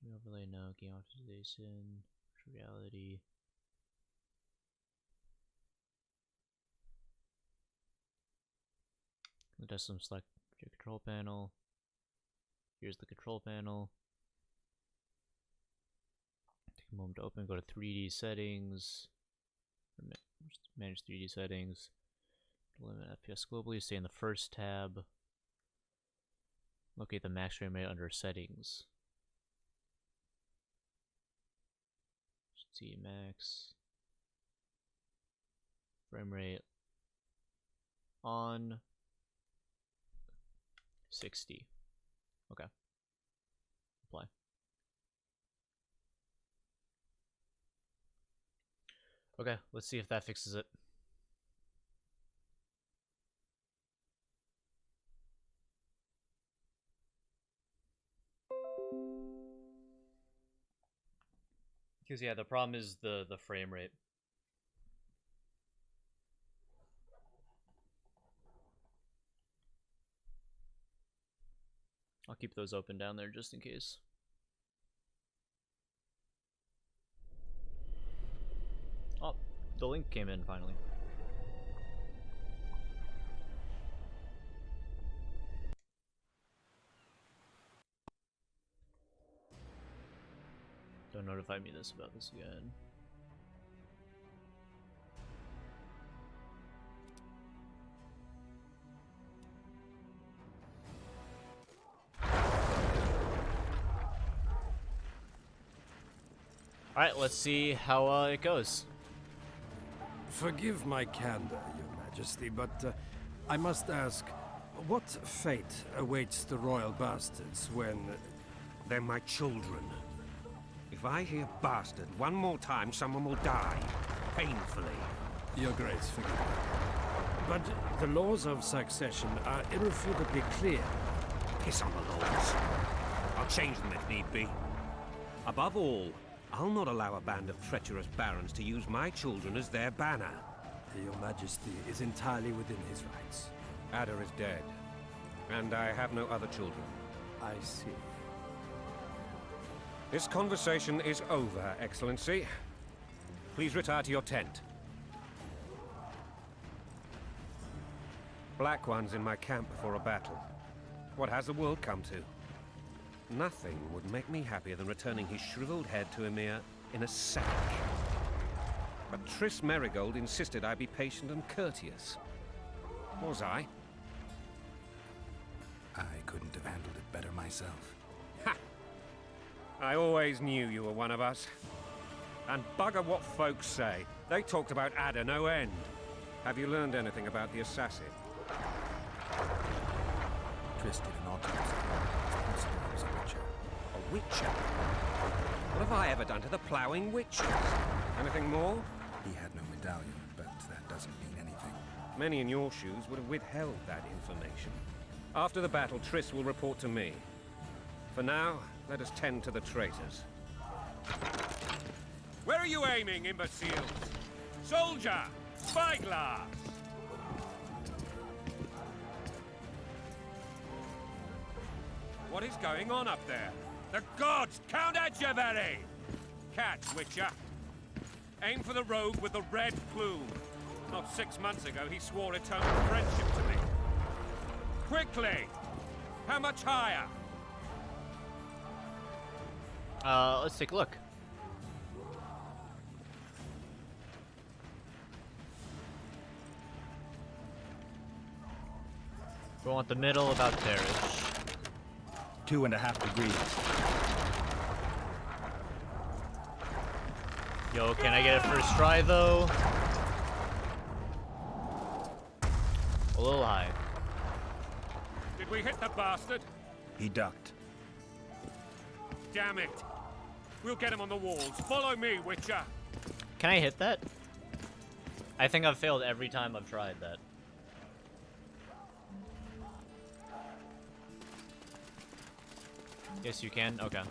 Game overlay, no. Game optimization, reality. Let's select your control panel. Here's the control panel. Take a moment to open. Go to 3D settings. Manage 3D settings. Limit FPS globally. Stay in the first tab. Locate the max frame rate under settings. See max frame rate on 60. Okay. Apply. Okay, let's see if that fixes it. Because yeah, the problem is the frame rate. I'll keep those open down there just in case. Oh, the link came in finally. Don't notify me about this again. Alright, let's see how it goes. Forgive my candor, Your Majesty, but I must ask, what fate awaits the royal bastards when... They're my children. If I hear bastard one more time, someone will die. Painfully. Your Grace, forgive me. But the laws of succession are irrefutably clear. Piss on the laws. I'll change them if need be. Above all, I'll not allow a band of treacherous barons to use my children as their banner. Your Majesty is entirely within his rights. Ada is dead, and I have no other children. I see. This conversation is over, Excellency. Please retire to your tent. Black One's in my camp before a battle. What has the world come to? Nothing would make me happier than returning his shriveled head to Emir in a sack. But Triss Merigold insisted I be patient and courteous. Was I? I couldn't have handled it better myself. Ha! I always knew you were one of us. And bugger what folks say. They talked about Ada no end. Have you learned anything about the assassin? Triss did an autopsy. It's possible he was a witcher. A witcher? What have I ever done to the ploughing witches? Anything more? He had no medallion, but that doesn't mean anything. Many in your shoes would have withheld that information. After the battle, Triss will report to me. For now, let us tend to the traitors. Where are you aiming, imbeciles? Soldier! Spyglass! What is going on up there? The gods! Count Etcheverry! Catch, Witcher! Aim for the rogue with the red plume. Not 6 months ago, he swore eternal friendship to me. Quickly! How much higher? Let's take a look. We want the middle about terrace. 2.5 degrees. Yo, can I get it first try though? A little high. Did we hit the bastard? He ducked. Damn it! We'll get him on the walls. Follow me, Witcher! Can I hit that? I think I've failed every time I've tried that. Yes, you can? Okay.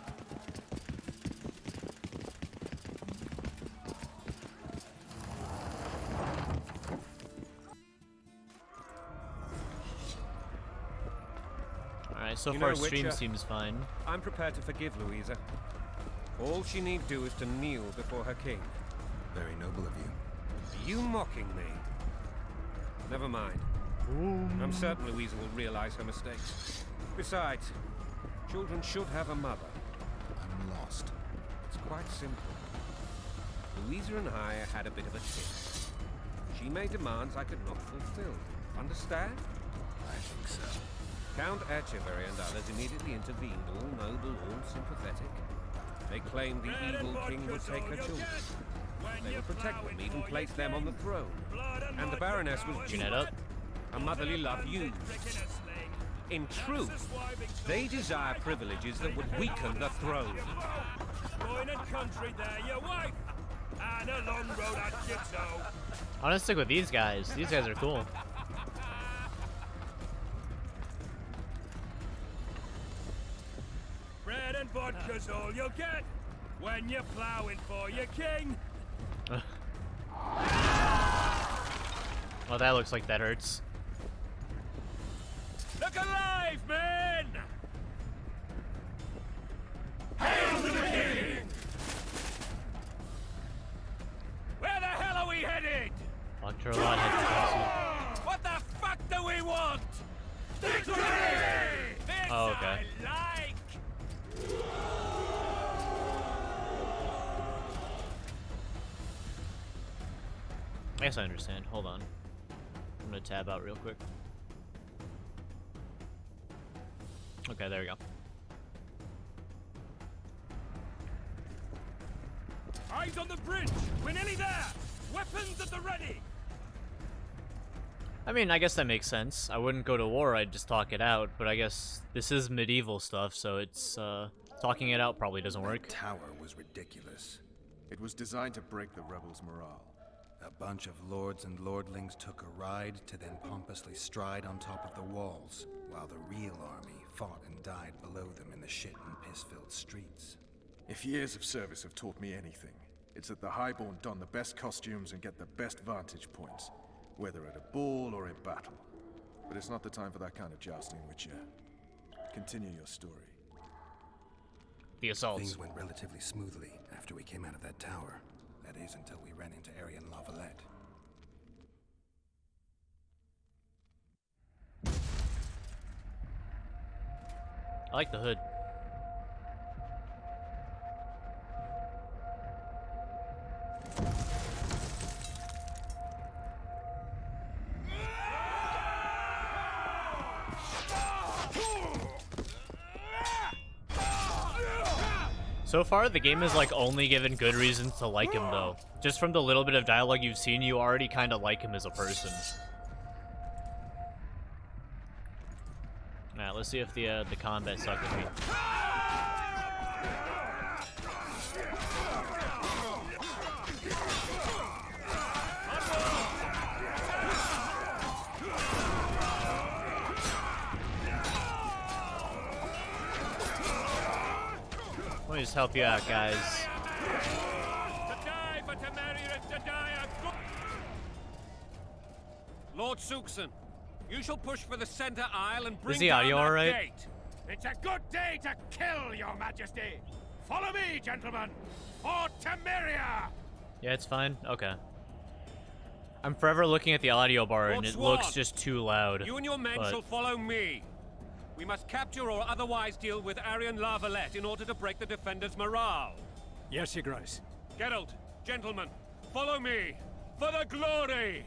Alright, so You far know, stream Witcher, seems fine. I'm prepared to forgive Louisa. All she need do is to kneel before her king. Very noble of you. Are you mocking me? Never mind. I'm certain Louisa will realize her mistakes. Besides, children should have a mother. I'm lost. It's quite simple. Louisa and I had a bit of a tiff. She made demands I could not fulfill. Understand? I think so. Count Etcheverry and others immediately intervened, all noble, all sympathetic. They claimed the evil king would take her children. They would protect them, even place them on the throne. And the Baroness was Jeanette up. a motherly love used. In truth, they desire privileges that would weaken the throne. Going and country there, your wife. And a long road at Jitso. I'm gonna stick with these guys. These guys are cool. Bread and vodka's all you'll get when you're plowing for your king. Well, that looks like that hurts. Look alive, men! Hail to the king! Where the hell are we headed? Dr. Lot had What the fuck do we want? Victory! This Oh, okay. I like! I guess I understand. Hold on. I'm gonna tab out real quick. Okay, there we go. Eyes on the bridge! We're nearly there! Weapons at the ready! I mean, I guess that makes sense. I wouldn't go to war, I'd just talk it out, but I guess this is medieval stuff, so it's, talking it out probably doesn't work. That tower was ridiculous. It was designed to break the rebels' morale. A bunch of lords and lordlings took a ride to then pompously stride on top of the walls, while the real army fought and died below them in the shit and piss-filled streets. If years of service have taught me anything, it's that the Highborn don the best costumes and get the best vantage points, whether at a ball or in battle. But it's not the time for that kind of jousting, Witcher. Continue your story. The assaults. Things went relatively smoothly after we came out of that tower. That is, until we ran into Arian Lavalette. I like the hood. So far, the game has like only given good reasons to like him, though. Just from the little bit of dialogue you've seen, you already kind of like him as a person. Alright, let's see if the combat sucked with me. Let me just help you out, guys. Lord Suxon, you shall push for the center aisle and bring Is the down audio that alright? gate. It's a good day to kill, Your Majesty. Follow me, gentlemen, for Temeria. Yeah, it's fine. Okay. I'm forever looking at the audio bar and Lord it Swan, looks just too loud. You and your men but- shall follow me. We must capture or otherwise deal with Arian La Valette in order to break the defenders' morale. Yes, Your Grace. Geralt, gentlemen, follow me for the glory.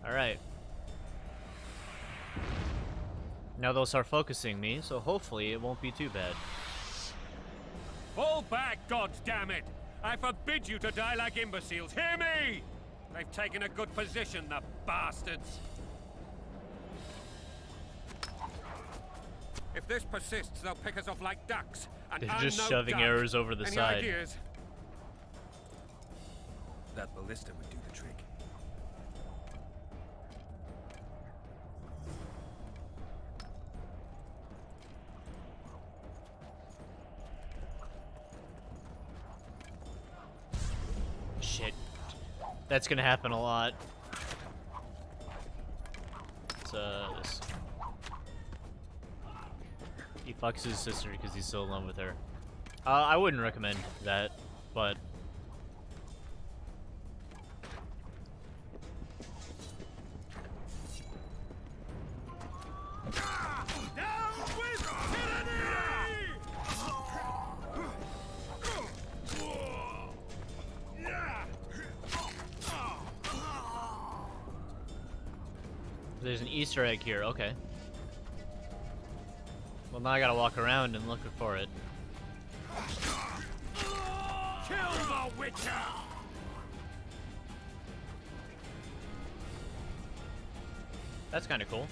Alright. Now they'll start focusing me, so hopefully it won't be too bad. Fall back, goddammit! I forbid you to die like imbeciles. Hear me! They've taken a good position, the bastards. If this persists, they'll pick us off like ducks. And They're I'm just no shoving duck. arrows over the Any side. Ideas? That ballista would do the trick. Shit. That's gonna happen a lot. It's, this. He fucks his sister because he's still in love with her. I wouldn't recommend that, but... There's an Easter egg here, okay. Well, now I gotta walk around and look for it. Kill the Witcher. That's kinda cool.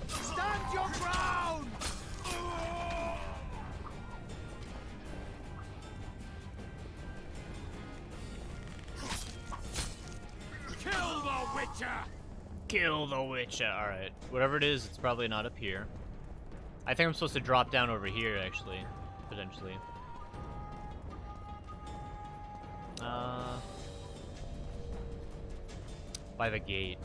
Stand your ground. Kill the Witcher. Kill the Witcher. Alright. Whatever it is, it's probably not up here. I think I'm supposed to drop down over here, actually. Potentially. By the gate.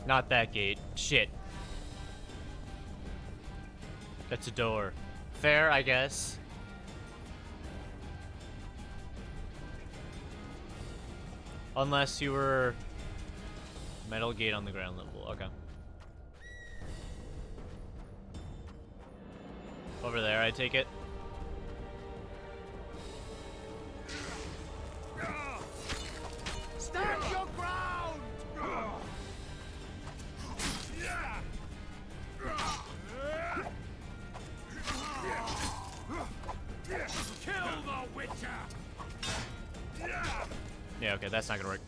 Not that gate. Shit. That's a door. Fair, I guess. Unless you were... Metal gate on the ground level. Okay. Over there, I take it. Stand your ground. Kill the Witcher. Yeah, okay, that's not gonna work.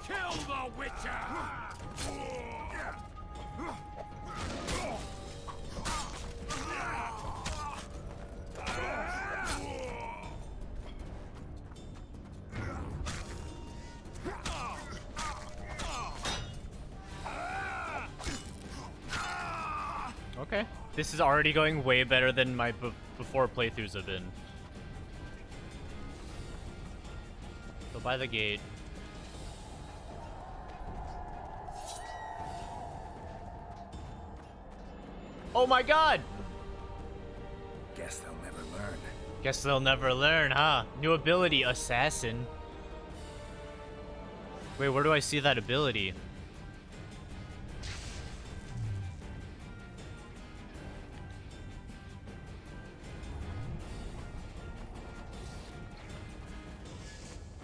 Kill the Witcher. Okay. This is already going way better than my before playthroughs have been. Go by the gate. Oh my god! Guess they'll never learn. Guess they'll never learn, huh? New ability, Assassin. Wait, where do I see that ability?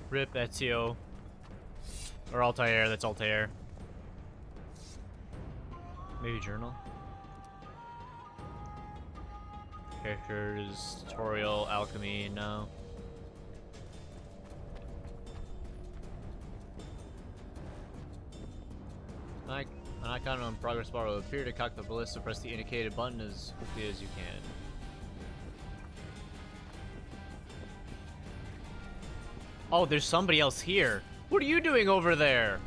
Rip Ezio. Or Altair, that's Altair. Maybe journal? Characters, tutorial, alchemy, no. An icon on progress bar will appear to cock the ballista. Press the indicated button as quickly as you can. Oh, there's somebody else here. What are you doing over there?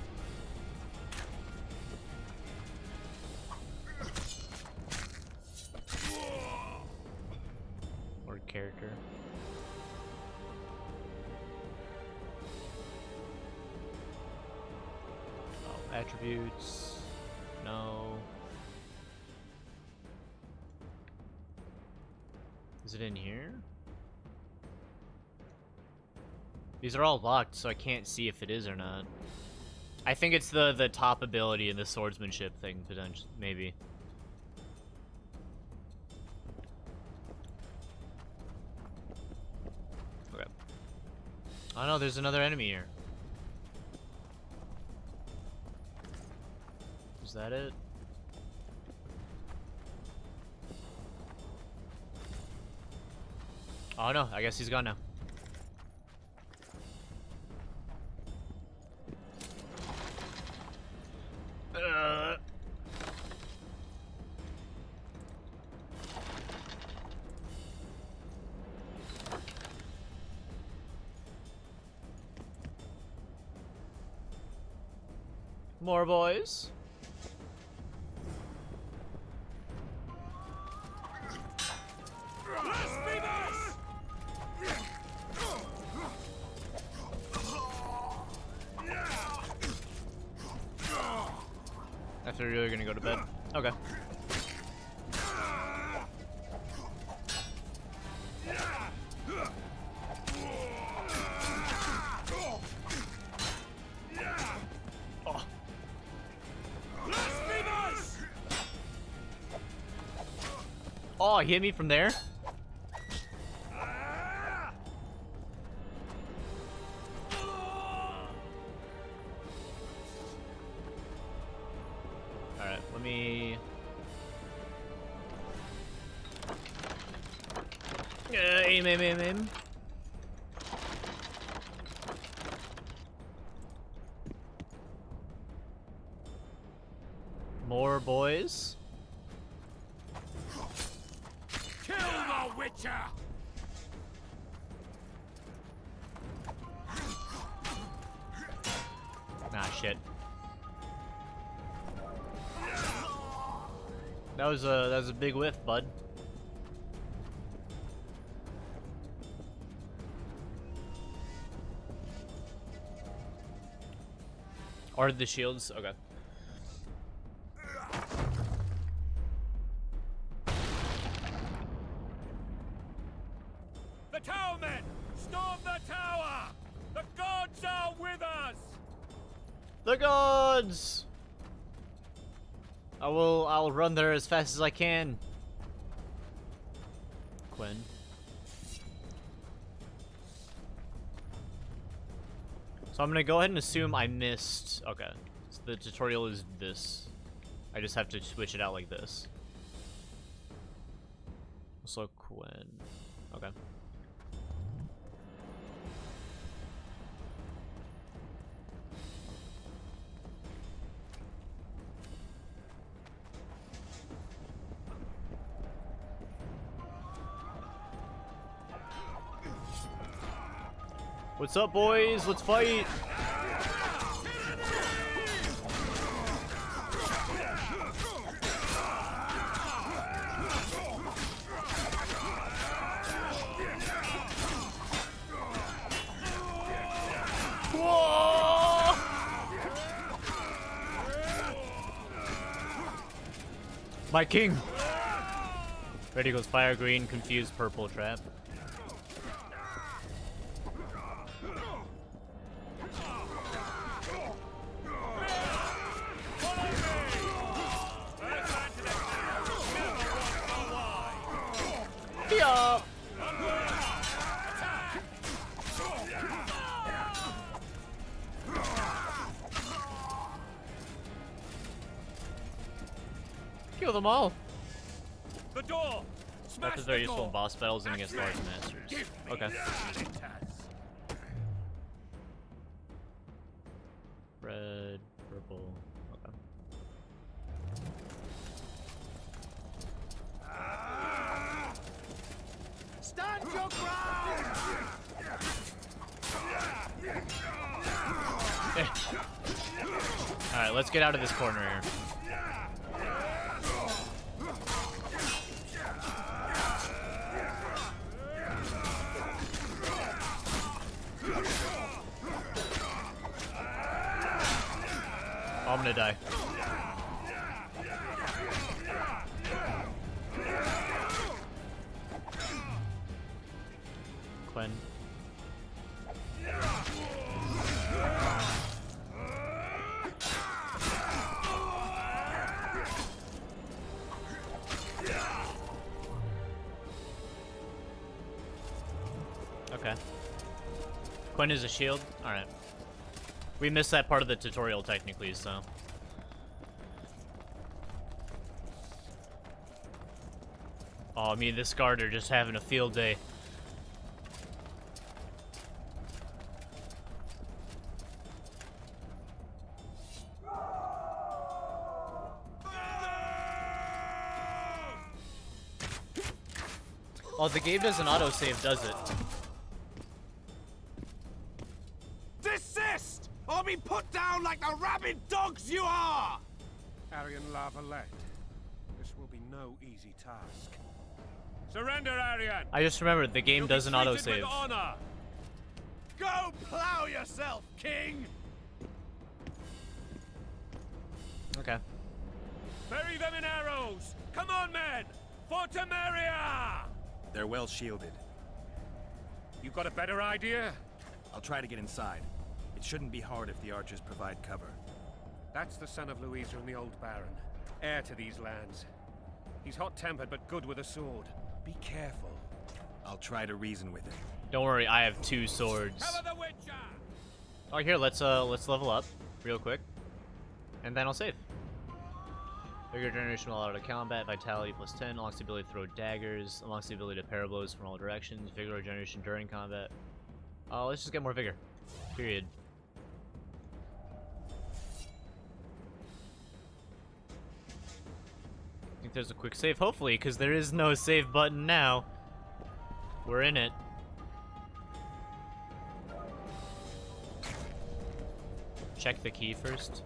Or character. Oh, attributes. No. Is it in here? These are all locked, so I can't see if it is or not. I think it's the top ability in the swordsmanship thing, potentially, maybe. Okay. Oh no, there's another enemy here. Is that it? Oh no, I guess he's gone now. More boys. I thought you were gonna go to bed. Okay. Oh, he hit me from there? Alright, let me... aim. More boys? Kill the Witcher! Ah, shit. That was a big whiff, bud. Are the shields? Okay. The towermen! Storm the tower! The gods are with us! The gods! I'll run there as fast as I can. Quinn. So I'm gonna go ahead and assume I missed. Okay. So the tutorial is this. I just have to switch it out like this. Also Quinn. Okay. What's up, boys? Let's fight! Whoa! My king! Ready goes fire green, confused purple trap. Kill them all. The door! Smash Weapons are the useful door! in boss battles and against large masters. Okay. Red, purple. Okay. Stand your ground! Alright, let's get out of this corner here. Oh, I'm gonna die. Quinn. Okay. Quinn is a shield? Alright. We missed that part of the tutorial technically, so. Oh, me and this guard are just having a field day. Oh, the game doesn't autosave, does it? Desist! Or be put down like the rabid dogs you are! Arian Lavalette. This will be no easy task. Surrender, Arian! I just remembered the game You'll doesn't be treated autosave. with honor. Go plow yourself, King! Okay. Bury them in arrows! Come on, men! For Temeria! They're well shielded. You got a better idea? I'll try to get inside. It shouldn't be hard if the archers provide cover. That's the son of Louisa and the old Baron. Heir to these lands. He's hot-tempered but good with a sword. Be careful. I'll try to reason with him. Don't worry, I have 2 swords. Cover the Witcher! Oh, here, let's level up real quick, and then I'll save. Vigor generation while out of combat, vitality +10, unlocks the ability to throw daggers, unlocks the ability to parry blows from all directions, vigor regeneration during combat. Let's just get more vigor. Period. I think there's a quick save, hopefully, because there is no save button now. We're in it. Check the key first.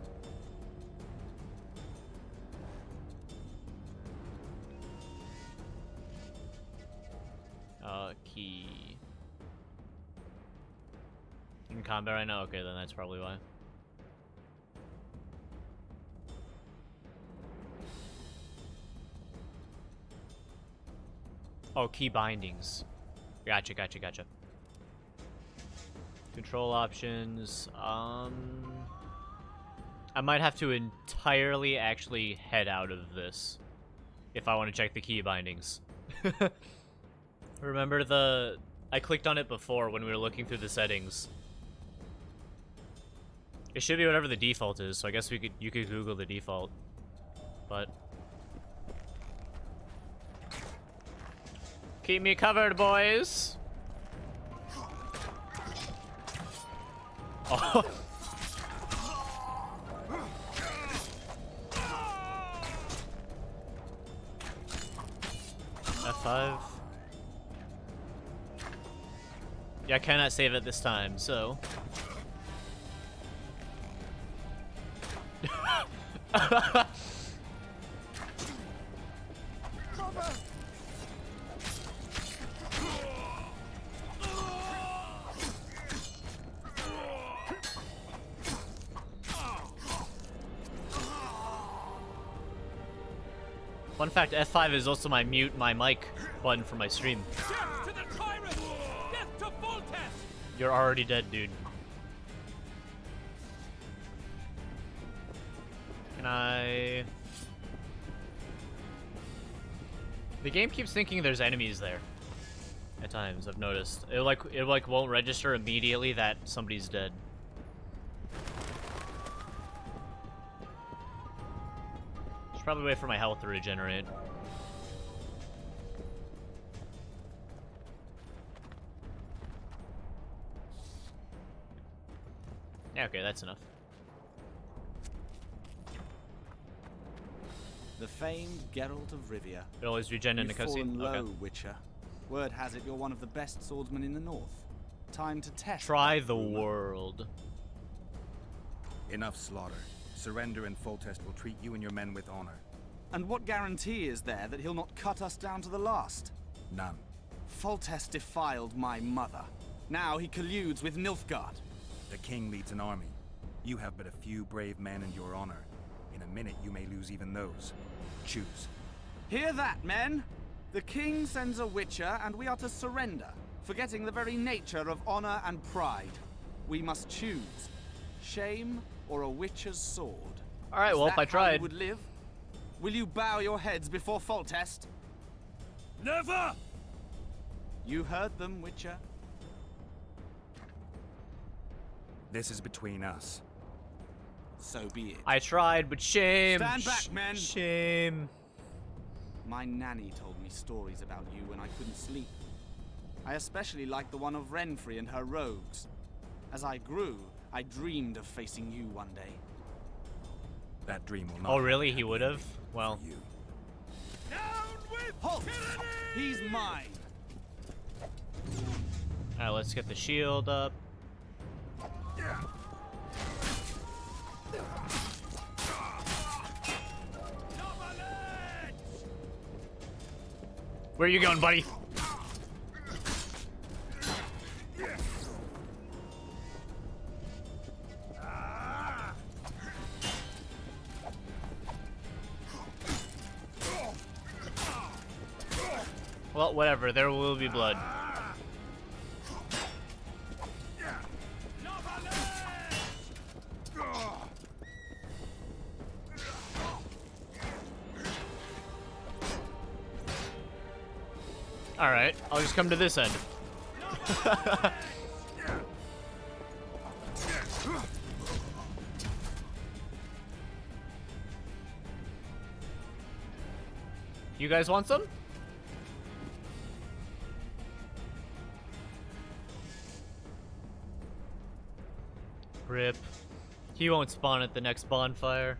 Key. In combat right now? Okay, then that's probably why. Oh, key bindings. Gotcha, gotcha, gotcha. Control options. I might have to entirely actually head out of this if I want to check the key bindings. Remember I clicked on it before when we were looking through the settings. It should be whatever the default is, so I guess you could Google the default. But keep me covered, boys. Oh. F5. Yeah, I cannot save it this time, so. Fun fact, F5 is also my mute my mic button for my stream. Death to the tyrant! Death to Voltes! You're already dead, dude. Can I... The game keeps thinking there's enemies there. At times, I've noticed. It like won't register immediately that somebody's dead. Should probably wait for my health to regenerate. Yeah, okay, that's enough. The famed Geralt of Rivia. It always regen in the You've fallen cutscene. low, Okay. Witcher. Word has it you're one of the best swordsmen in the north. Time to test. Try that the rumor. world. Enough slaughter. Surrender and Foltest will treat you and your men with honor. And what guarantee is there that he'll not cut us down to the last? None. Foltest defiled my mother. Now he colludes with Nilfgaard. The king leads an army. You have but a few brave men and your honor. In a minute, you may lose even those. Choose. Hear that, men? The king sends a witcher, and we are to surrender, forgetting the very nature of honor and pride. We must choose shame or a witcher's sword. All right, well, Is if that I how tried. you would live? Will you bow your heads before Foltest? Never! You heard them, Witcher. This is between us. So be it. I tried, but shame. Stand back, men. Shame. My nanny told me stories about you when I couldn't sleep. I especially liked the one of Renfri and her rogues. As I grew, I dreamed of facing you one day. That dream will not. Oh, really? He would have? Well. You. Halt! He's mine. All right, let's get the shield up. Where are you going, buddy? Well, whatever. There will be blood. Alright, I'll just come to this end. You guys want some? Rip. He won't spawn at the next bonfire.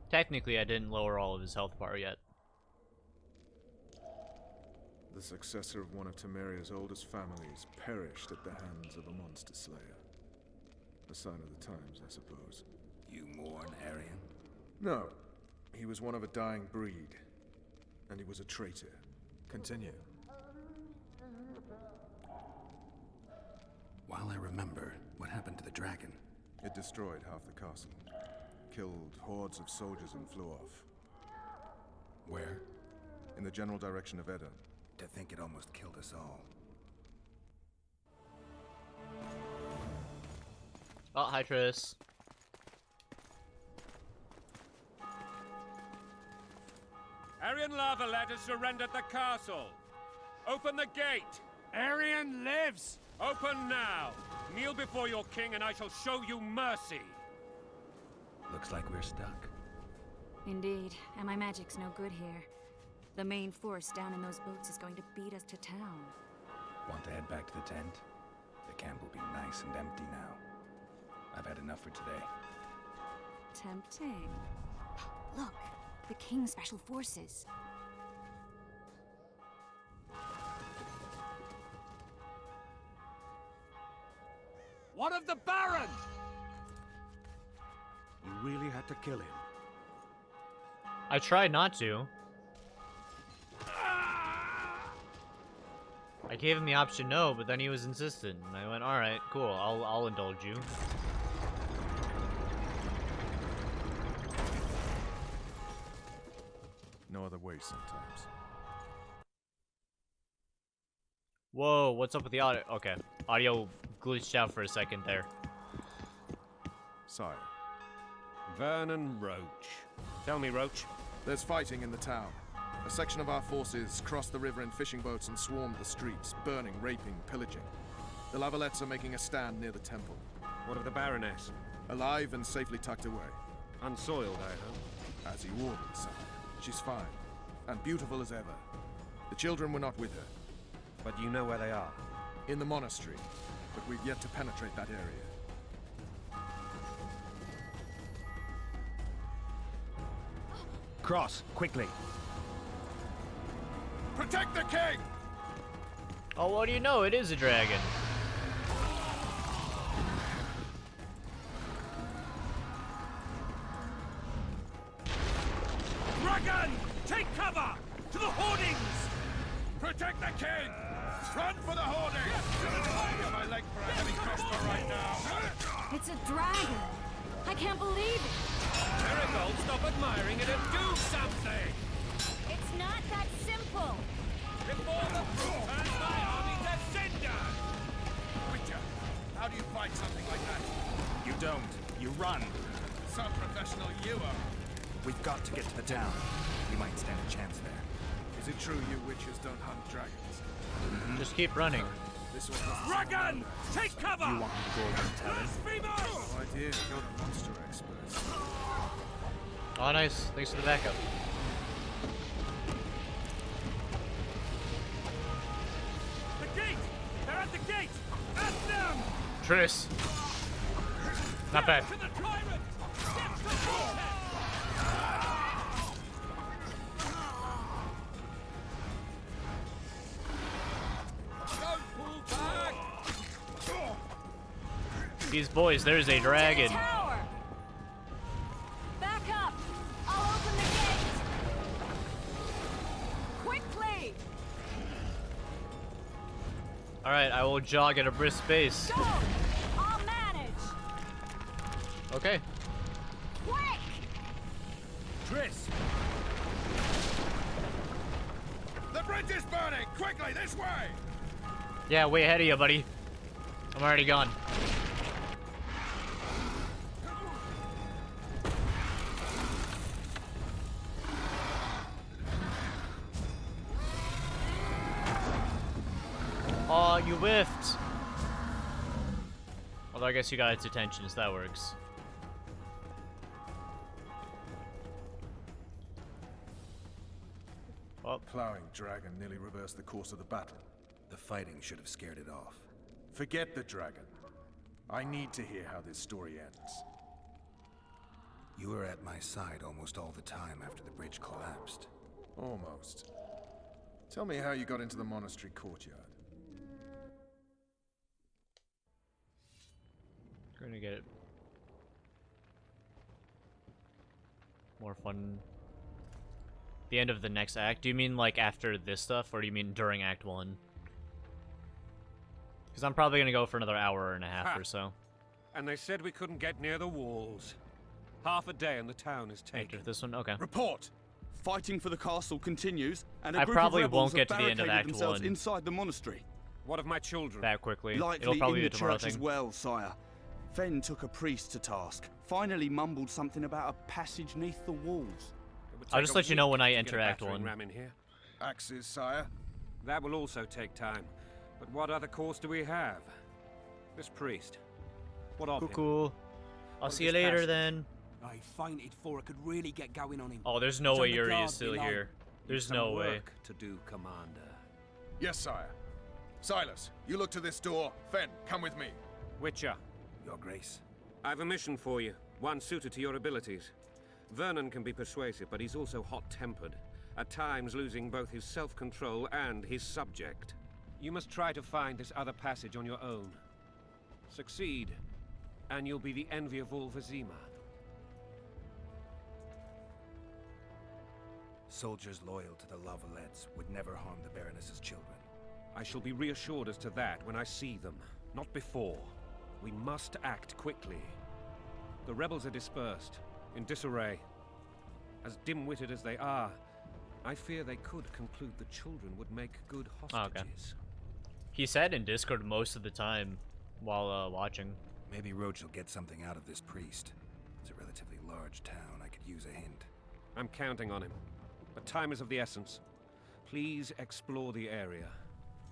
Technically, I didn't lower all of his health bar yet. The successor of one of Temeria's oldest families perished at the hands of a monster slayer. A sign of the times, I suppose. You mourn, Arian? No. He was one of a dying breed. And he was a traitor. Continue. While I remember, what happened to the dragon? It destroyed half the castle. Killed hordes of soldiers and flew off. Where? In the general direction of Edda. To think it almost killed us all. Oh, hi, Triss. Arian Lavalet has surrendered the castle. Open the gate. Arian lives! Open now. Kneel before your king and I shall show you mercy. Looks like we're stuck. Indeed, and my magic's no good here. The main force down in those boats is going to beat us to town. Want to head back to the tent? The camp will be nice and empty now. I've had enough for today. Tempting. Look, the King's Special Forces. What of the Baron? You really had to kill him. I tried not to. I gave him the option no, but then he was insistent, and I went, alright, cool, I'll indulge you. No other way sometimes. Whoa, what's up with the audio? Okay, audio glitched out for a second there. Sire. Vernon Roach. Tell me, Roach. There's fighting in the town. A section of our forces crossed the river in fishing boats and swarmed the streets, burning, raping, pillaging. The Lavalettes are making a stand near the temple. What of the Baroness? Alive and safely tucked away. Unsoiled, I hope. As he ordered, sire. She's fine. And beautiful as ever. The children were not with her. But you know where they are? In the monastery. But we've yet to penetrate that area. Cross, quickly. Protect the king! Oh, what do you know? It is a dragon. Dragon! Take cover! To the hoardings! Protect the king! Run for the hoardings! Get my leg for a heavy crossbow right now! It's a dragon! I can't believe it! Marigold, stop admiring it and do something! It's not that simple! Before the brute turns my army to cinder! Witcher, how do you fight something like that? You don't. You run. Some professional you are. We've got to get to the town. We might stand a chance there. Is it true you witches don't hunt dragons? Just keep running. This one doesn't Dragon! Take cover! You want me to go over and tell him? Blasphemous! No idea. You're the monster expert. Oh, nice. Thanks for the backup. The gate! They're at the gate! At them! Triss. Not bad. To the tyrant! Get to the vortex! These boys, there's a dragon. Tower! Back up! I'll open the gate! Quickly! Alright, I will jog at a brisk pace. Go! I'll manage! Okay. Quick! Triss! The bridge is burning! Quickly, this way! Yeah, way ahead of you, buddy. I'm already gone. Oh, you whiffed. Although I guess you got its attention, so that works. Oh. Plowing dragon nearly reversed the course of the battle. The fighting should have scared it off. Forget the dragon. I need to hear how this story ends. You were at my side almost all the time after the bridge collapsed. Almost. Tell me how you got into the monastery courtyard. Gonna get it. More fun. The end of the next act? Do you mean like after this stuff, or do you mean during Act 1? Because I'm probably gonna go for another hour and a half or so. And they said we couldn't get near the walls. Half a day and the town is taken. After this one? Okay. Report! Fighting for the castle continues, and a I group probably of rebels won't get have to the end of barricaded Act themselves 1. inside the monastery. What of my children? That quickly. Likely It'll probably in be the a tomorrow church thing. as well, sire. Fen took a priest to task. Finally mumbled something about a passage neath the walls. I'll just let you know when I enter Act 1. Ram in here. Axes, sire. That will also take time. But what other course do we have? This priest. What of him? Cool. I'll What see of you his later passage? then. I fainted before I could really get going on him. Oh, there's no He's way on the Yuri guard is still below. here. There's Some no way. work to do, Commander. Yes, sire. Silas, you look to this door. Fen, come with me. Witcher, Your Grace. I've a mission for you. One suited to your abilities. Vernon can be persuasive, but he's also hot-tempered. At times losing both his self-control and his subject. You must try to find this other passage on your own. Succeed, and you'll be the envy of all Vizima. Soldiers loyal to the Lavalettes would never harm the Baroness's children. I shall be reassured as to that when I see them, not before. We must act quickly. The rebels are dispersed, in disarray. As dim-witted as they are, I fear they could conclude the children would make good hostages. Okay. He said in Discord most of the time while watching. Maybe Roach will get something out of this priest. It's a relatively large town. I could use a hint. I'm counting on him. But time is of the essence. Please explore the area.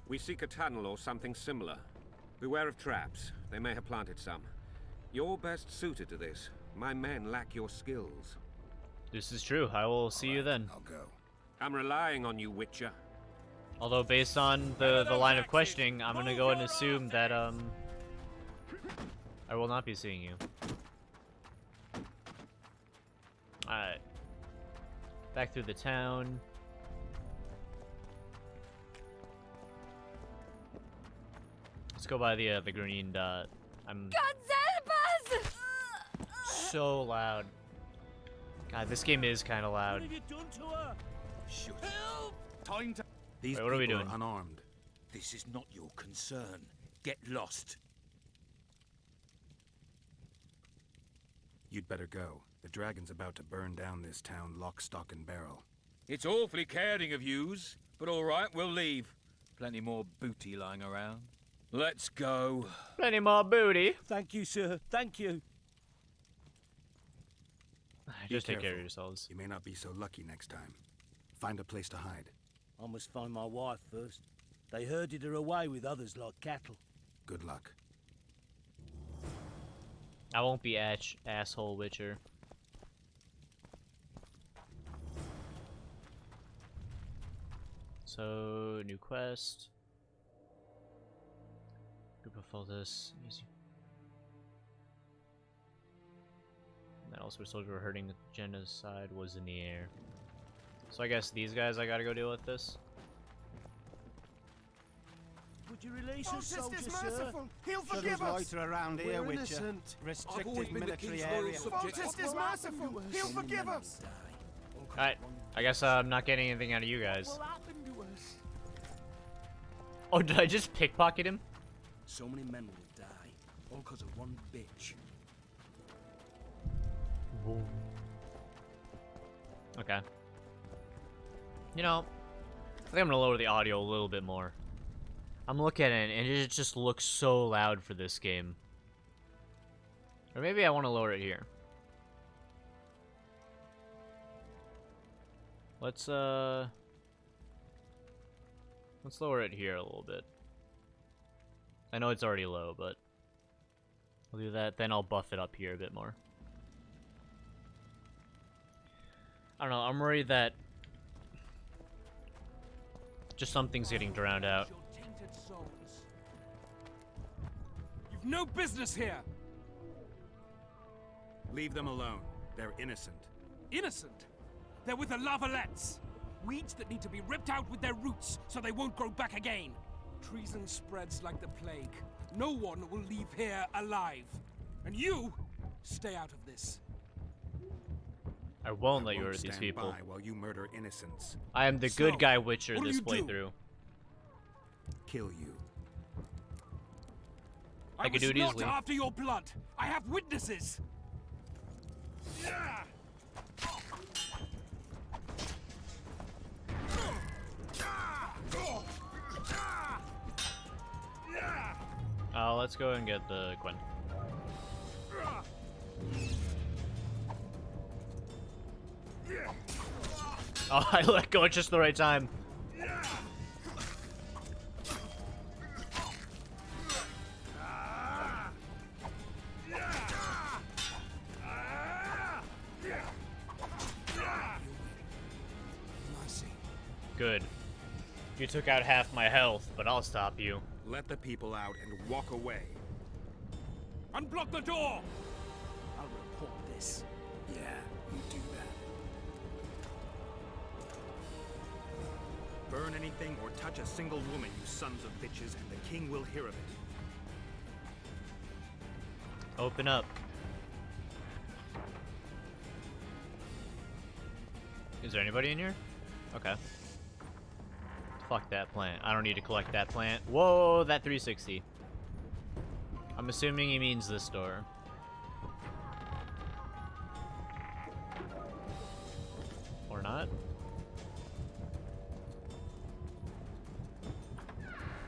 We seek a tunnel or something similar. Beware of traps. They may have planted some. You're best suited to this. My men lack your skills. This is true. I will see you then. I'll go. I'm relying on you, Witcher. Although based on the line of questioning, I'm gonna go and assume that I will not be seeing you. Alright. Back through the town. Let's go by the green dot. I'm so loud. God, this game is kind of loud. What have you done to her? Shut Help! Time to... These Wait, what are we people doing? unarmed. This is not your concern. Get lost. You'd better go. The dragon's about to burn down this town lock, stock, and barrel. It's awfully caring of yous, but all right, we'll leave. Plenty more booty lying around. Let's go. Plenty more booty. Thank you, sir. Thank you. Just take care of careful. yourselves. You may not be so lucky next time. Find a place to hide. I must find my wife first. They herded her away with others like cattle. Good luck. I won't be asshole Witcher. So, new quest. Group of folders. Easy. And then also soldier were hurting genocide was in the air. So I guess these guys I gotta go deal with this. Would you release us, Just soldier, is sir? merciful. He'll Shouldn't forgive us. loiter around here, We're Witcher. innocent. Restricted military King's loyal area. subject. Foltest is merciful. He'll forgive us. Alright, I guess I'm not getting anything out of you guys. What happened to us? Oh, did I just pickpocket him? So many men will die, all because of one bitch. Okay. You know, I think I'm gonna lower the audio a little bit more. I'm looking at it and it just looks so loud for this game. Or maybe I want to lower it here. Let's lower it here a little bit. I know it's already low, but I'll do that, then I'll buff it up here a bit more. I don't know, I'm worried that just something's getting drowned out. You've no business here! Leave them alone. They're innocent. Innocent? They're with the Lavalettes. Weeds that need to be ripped out with their roots so they won't grow back again. Treason spreads like the plague. No one will leave here alive. And you, stay out of this. I won't let you won't hurt these stand people. by while you murder innocents. I am the So, good guy Witcher what do this you do? playthrough. Kill you. I can do it was easily. not after your blood. I have witnesses. Let's go and get the Gwen. Oh, I let go at just the right time. Good. You took out half my health, but I'll stop you. Let the people out and walk away. Unblock the door! I'll report this. Yeah, you do that. Burn anything or touch a single woman, you sons of bitches, and the king will hear of it. Open up. Is there anybody in here? Okay. Fuck that plant. I don't need to collect that plant. Whoa, that 360. I'm assuming he means this door. Or not.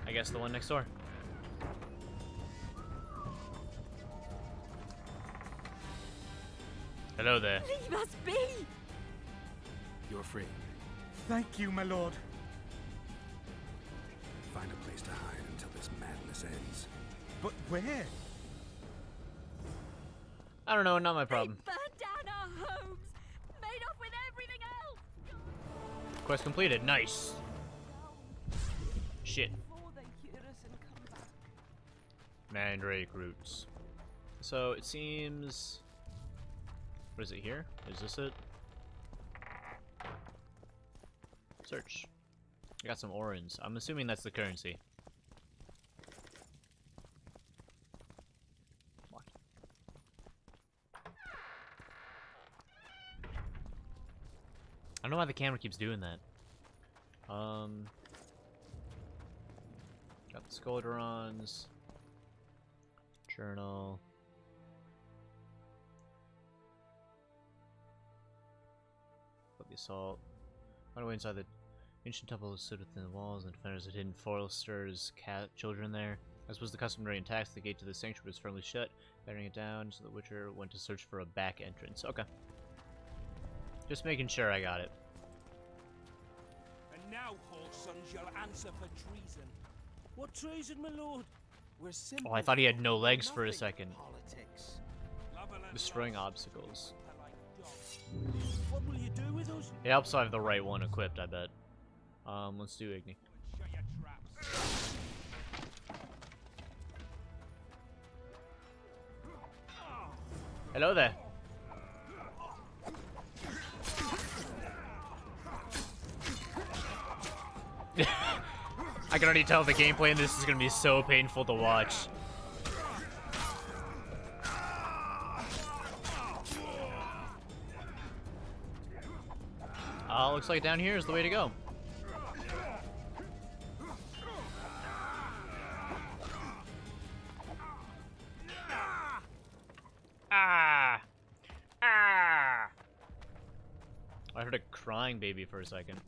I guess the one next door. Hello there. Leave us be! You're free. Thank you, my lord. Find a place to hide until this madness ends. But where? I don't know, not my problem. Burned down our homes, made off with everything else. Quest completed, nice. Shit. Mandrake roots. So it seems. What is it here? Is this it? Search. I got some orans. I'm assuming that's the currency. What? I don't know why the camera keeps doing that. Got the Scoldurons. Journal. But the assault. Went away inside the ancient temple that stood within the walls, and defenders had hidden Foresters' children there. As was the custom during attacks, the gate to the sanctuary was firmly shut, battering it down, so the Witcher went to search for a back entrance. Okay. Just making sure I got it. And now, whoresons, you'll answer for treason. What treason, my lord? We're Oh, I thought he had no legs for a second. Politics. Destroying obstacles. What will you do with us? It helps I have the right one equipped, I bet. Let's do Igni. Shut your traps. Hello there. I can already tell the gameplay in this is gonna be so painful to watch. Looks like down here is the way to go. Ah! Ah! I heard a crying baby for a second.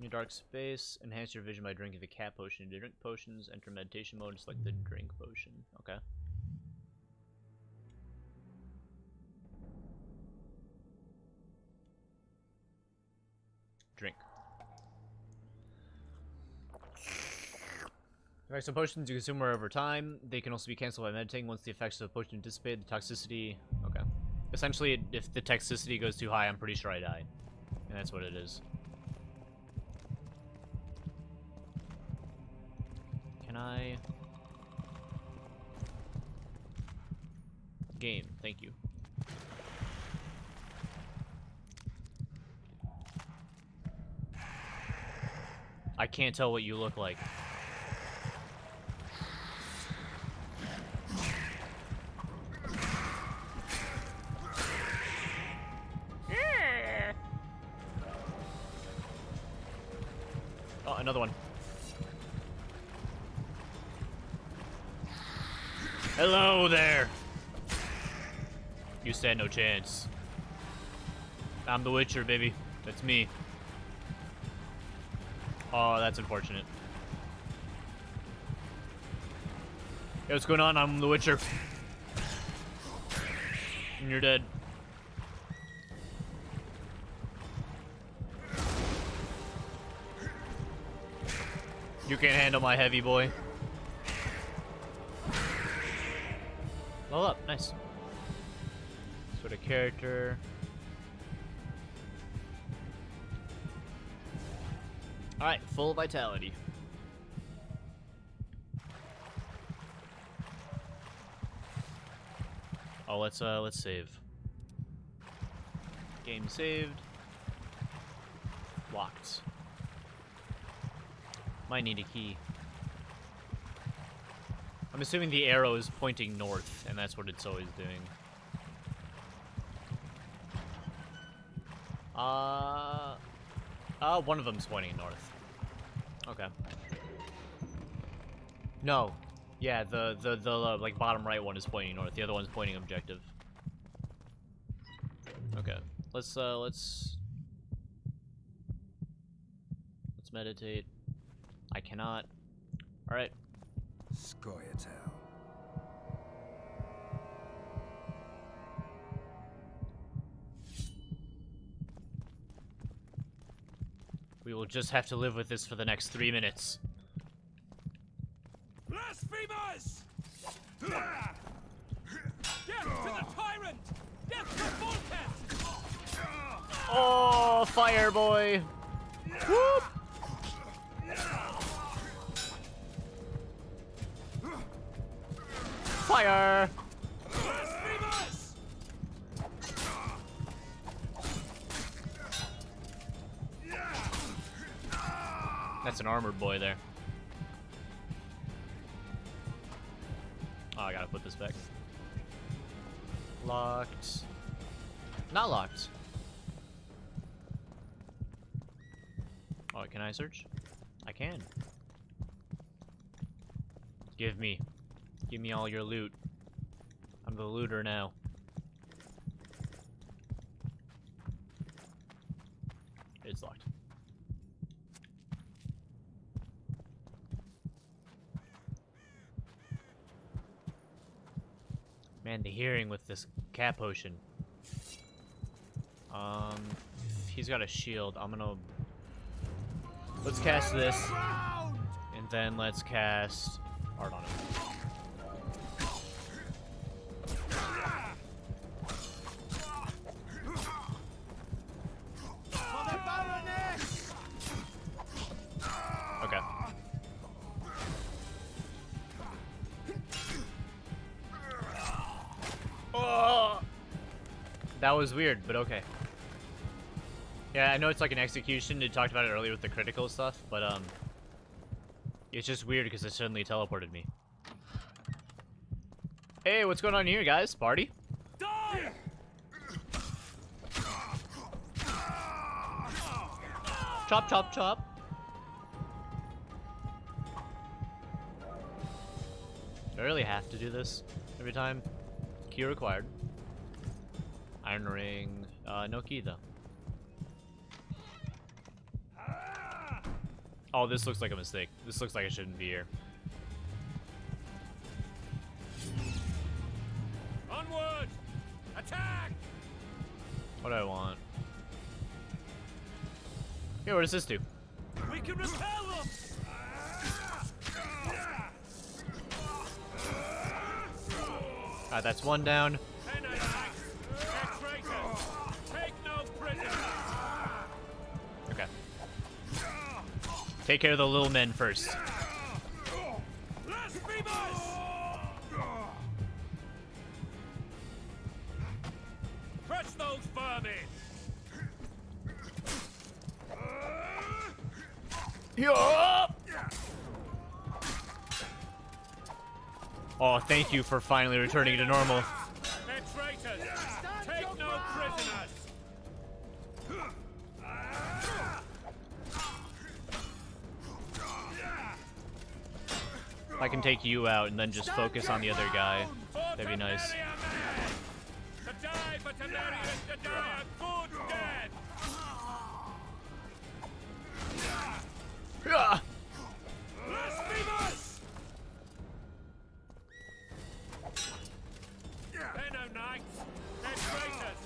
New dark space. Enhance your vision by drinking the cat potion. To drink potions, enter meditation mode, select the drink potion. Okay. Drink. Alright, so potions you consume are over time. They can also be cancelled by meditating. Once the effects of the potion dissipate, the toxicity... Okay. Essentially, if the toxicity goes too high, I'm pretty sure I die. And that's what it is. Can I... Game, thank you. I can't tell what you look like. Oh, another one. Hello there. You stand no chance. I'm the Witcher, baby. That's me. Oh, that's unfortunate. Hey, what's going on? I'm the Witcher. And you're dead. You can't handle my heavy boy. Level up, nice. Sort of character. Alright, full vitality. Oh, let's save. Game saved. Locked. Might need a key. I'm assuming the arrow is pointing north, and that's what it's always doing. One of them's pointing north. Okay. No. Yeah, the like bottom right one is pointing north. The other one's pointing objective. Okay. Let's meditate. I cannot. All right. Scoia'tael. We will just have to live with this for the next 3 minutes. Blasphemers! Death to the tyrant! Death to Volketh! Oh, fire boy! Whoop! Fire! Blasphemers! That's an armored boy there. Oh, I gotta put this back. Locked. Not locked. Oh, can I search? I can. Give me all your loot. I'm the looter now. It's locked. Man, the hearing with this cat potion. He's got a shield. I'm gonna... Let's cast this. And then let's cast art on him. Okay. Oh! That was weird, but okay. Yeah, I know it's like an execution. You talked about it earlier with the critical stuff, but it's just weird because it suddenly teleported me. Hey, what's going on here, guys? Party? Die! Chop, chop, chop. Do I really have to do this every time? Key required. Iron ring. No key though. Oh, this looks like a mistake. This looks like I shouldn't be here. Onward! Attack! What do I want? Here, what does this do? We can repel them! Alright, that's one down. Take no prisoners! Okay. Take care of the little men first. Blasphemers! Crush those vermin! Oh, thank you for finally returning to normal. They're traitors! Take no prisoners! If I can take you out and then just focus on the other guy, that'd be nice. To die for Temeria is to die a good death! Ah! Blasphemers! They're no knights. They're traitors.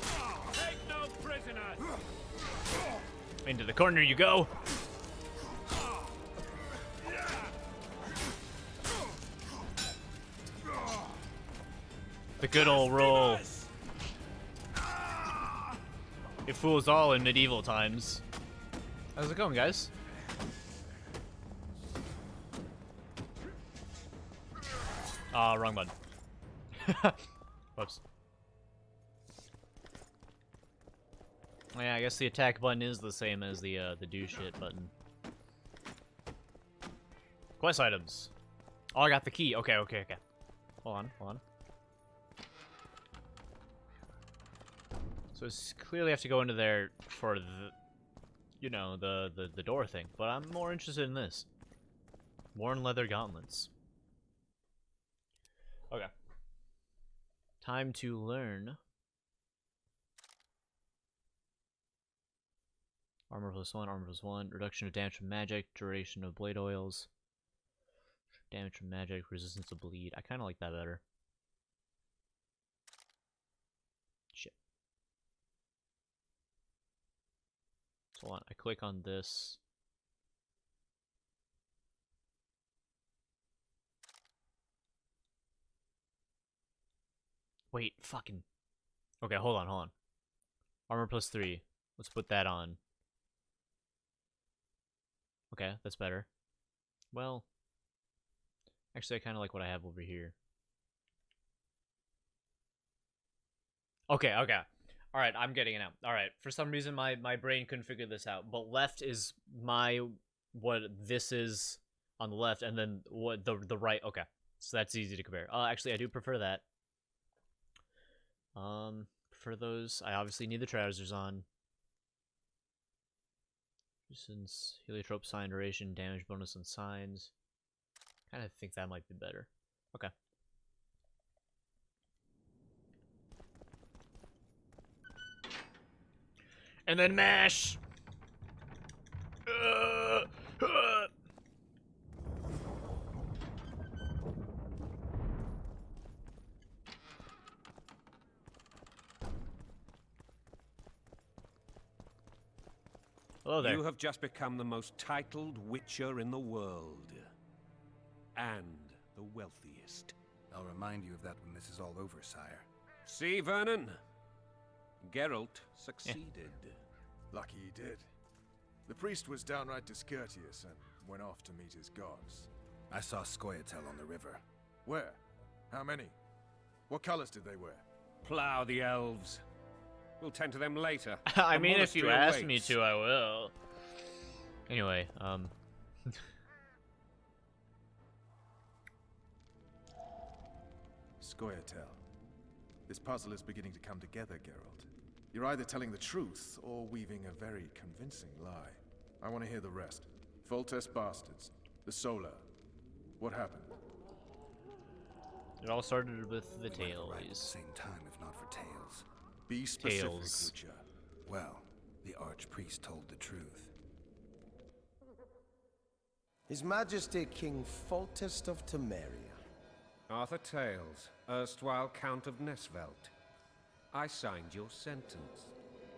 Take no prisoners. Into the corner you go. The good old roll. It fools all in medieval times. How's it going, guys? Ah, wrong button. Whoops. Yeah, I guess the attack button is the same as the do shit button. Quest items. Oh, I got the key. Okay. Hold on. So it's clearly have to go into there for the, you know, the door thing. But I'm more interested in this. Worn leather gauntlets. Okay. Time to learn. Armor +1, reduction of damage from magic, duration of blade oils, damage from magic, resistance to bleed. I kind of like that better. Shit. So hold on, I click on this. Wait, fucking. Okay, hold on. Armor +3. Let's put that on. Okay, that's better. Well, actually, I kind of like what I have over here. Okay. Alright, I'm getting it now. Alright, for some reason my brain couldn't figure this out. But left is what this is on the left, and then what the right. Okay, so that's easy to compare. Actually, I do prefer that. For those, I obviously need the trousers on. Since heliotrope sign duration, damage bonus on signs. Kind of think that might be better. Okay. And then mash! Hello there. You have just become the most titled witcher in the world. And the wealthiest. I'll remind you of that when this is all over, sire. See, Vernon? Geralt succeeded. Lucky he did. The priest was downright discourteous and went off to meet his gods. I saw Scoia'tael on the river. Where? How many? What colors did they wear? Plough the elves. We'll tend to them later. I The mean, if you monastery ask me awaits. to, I will. Anyway, Scoia'tael. This puzzle is beginning to come together, Geralt. You're either telling the truth or weaving a very convincing lie. I want to hear the rest. Foltest bastards. The Solar. What happened? it all started with the We might have arrived at the tails. same time, if not for Tails. Be specific, Tails. Witcher. Well, the Archpriest told the truth. His Majesty King Foltest of Temeria. Arthur Tales, erstwhile Count of Nesvelt. I signed your sentence.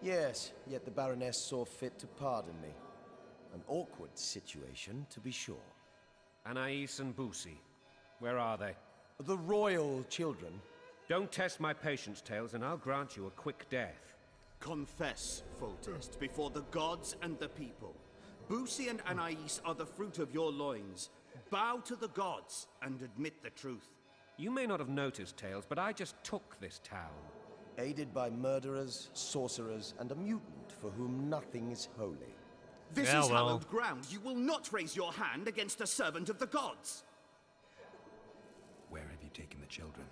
Yes, yet the Baroness saw fit to pardon me. An awkward situation, to be sure. Anais and Boosie, where are they? The royal children. Don't test my patience, Tales, and I'll grant you a quick death. Confess, Foltest, before the gods and the people. Boosie and Anais are the fruit of your loins. Bow to the gods and admit the truth. You may not have noticed, Tales, but I just took this town. Aided by murderers, sorcerers, and a mutant for whom nothing is holy. This Yeah, is well. hallowed ground. You will not raise your hand against a servant of the gods. Where have you taken the children?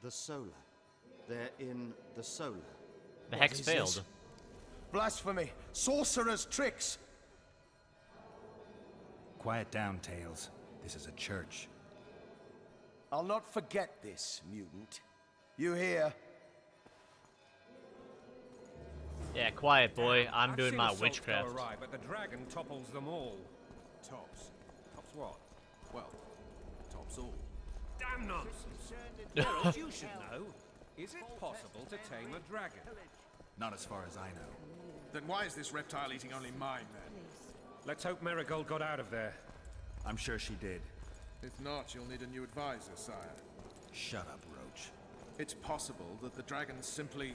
The Solar. They're in the Solar. The What hex is failed. this? Blasphemy! Sorcerer's tricks! Quiet down, Tails. This is a church. I'll not forget this, mutant. You hear? Yeah, quiet, boy. I'm I've doing seen my assaults go witchcraft. awry, but the dragon topples them all. Tops. Tops what? Well, tops all. Damn nonsense! Geralt, you should know. Is it possible to tame a dragon? Not as far as I know. Then why is this reptile eating only mine, then? Let's hope Marigold got out of there. I'm sure she did. If not, you'll need a new advisor, sire. Shut up, Roach. It's possible that the dragon simply...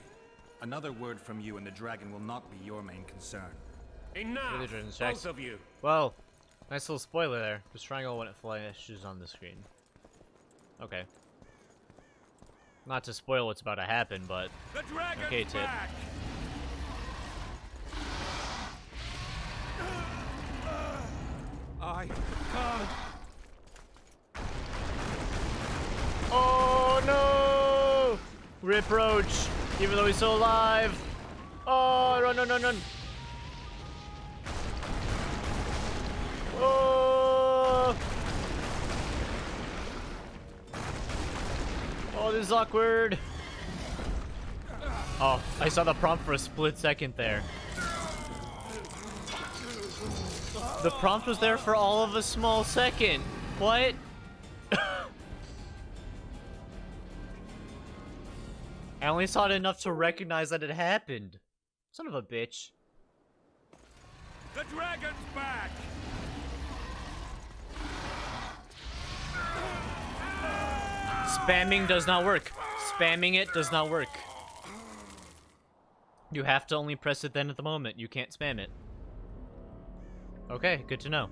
Another word from you and the dragon will not be your main concern. Enough! Really trying to check. Both of you! Well, nice little spoiler there. Just triangle when it flashes on the screen. Okay. Not to spoil what's about to happen, but The dragon's okay, Tit. back! I can't. Oh no! Rip Roach, even though he's still alive. Oh, run, run, run, run. Oh! Oh, this is awkward. Oh, I saw the prompt for a split second there. The prompt was there for all of a small second. What? I only saw it enough to recognize that it happened. Son of a bitch. The dragon's back! Spamming does not work. Spamming it does not work. You have to only press it then at the moment. You can't spam it. Okay, good to know.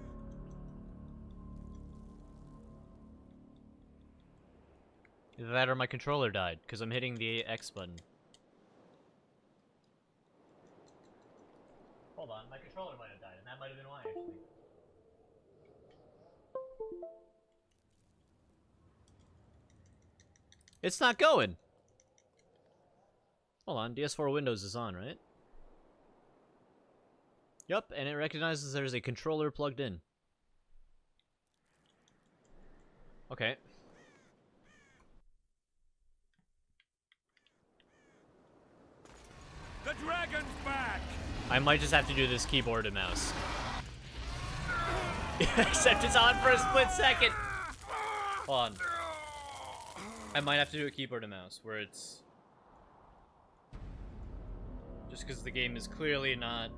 Either that or my controller died, because I'm hitting the X button. Hold on, my controller might have died, and that might have been why, actually. It's not going! Hold on, DS4 Windows is on, right? Yup, and it recognizes there's a controller plugged in. Okay. The dragon's back! I might just have to do this keyboard and mouse. Except it's on for a split second! Hold on. I might have to do a keyboard and mouse, where it's... just because the game is clearly not...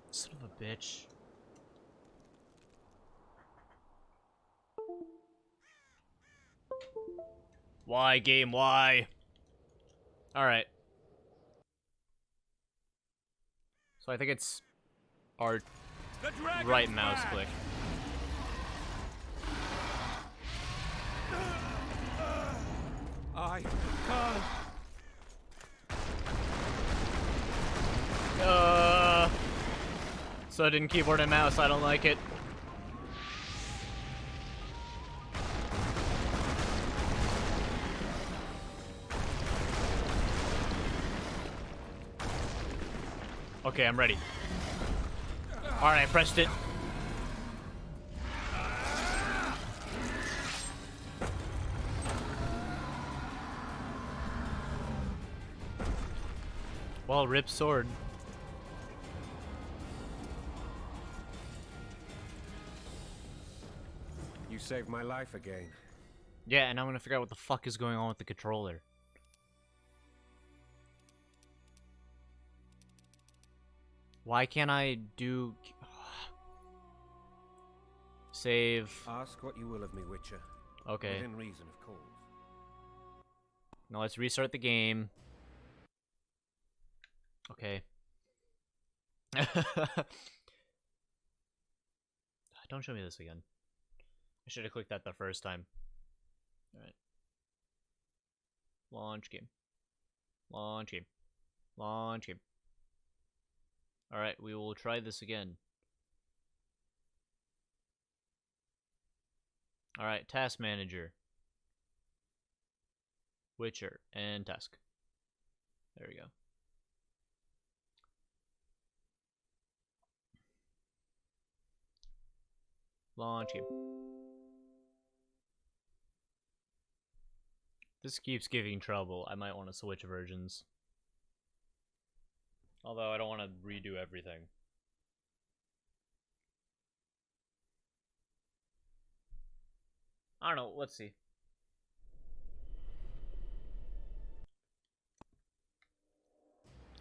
Son of a bitch. Why, game, why? Alright. So I think it's our right mouse click. I can't. So I didn't keyboard and mouse, I don't like it. Okay, I'm ready. Alright, I pressed it. Well, rip sword. You saved my life again. Yeah, and I'm gonna figure out what the fuck is going on with the controller. Why can't I do... Save... Ask what you will of me, Witcher. Okay. Within reason, of course. Now let's restart the game. Okay. Don't show me this again. I should have clicked that the first time. Alright. Launch game. Launch game. Launch game. Alright, we will try this again. Alright, task manager. Witcher and task. There we go. Launch game. This keeps giving trouble. I might want to switch versions. Although I don't want to redo everything. I don't know, let's see.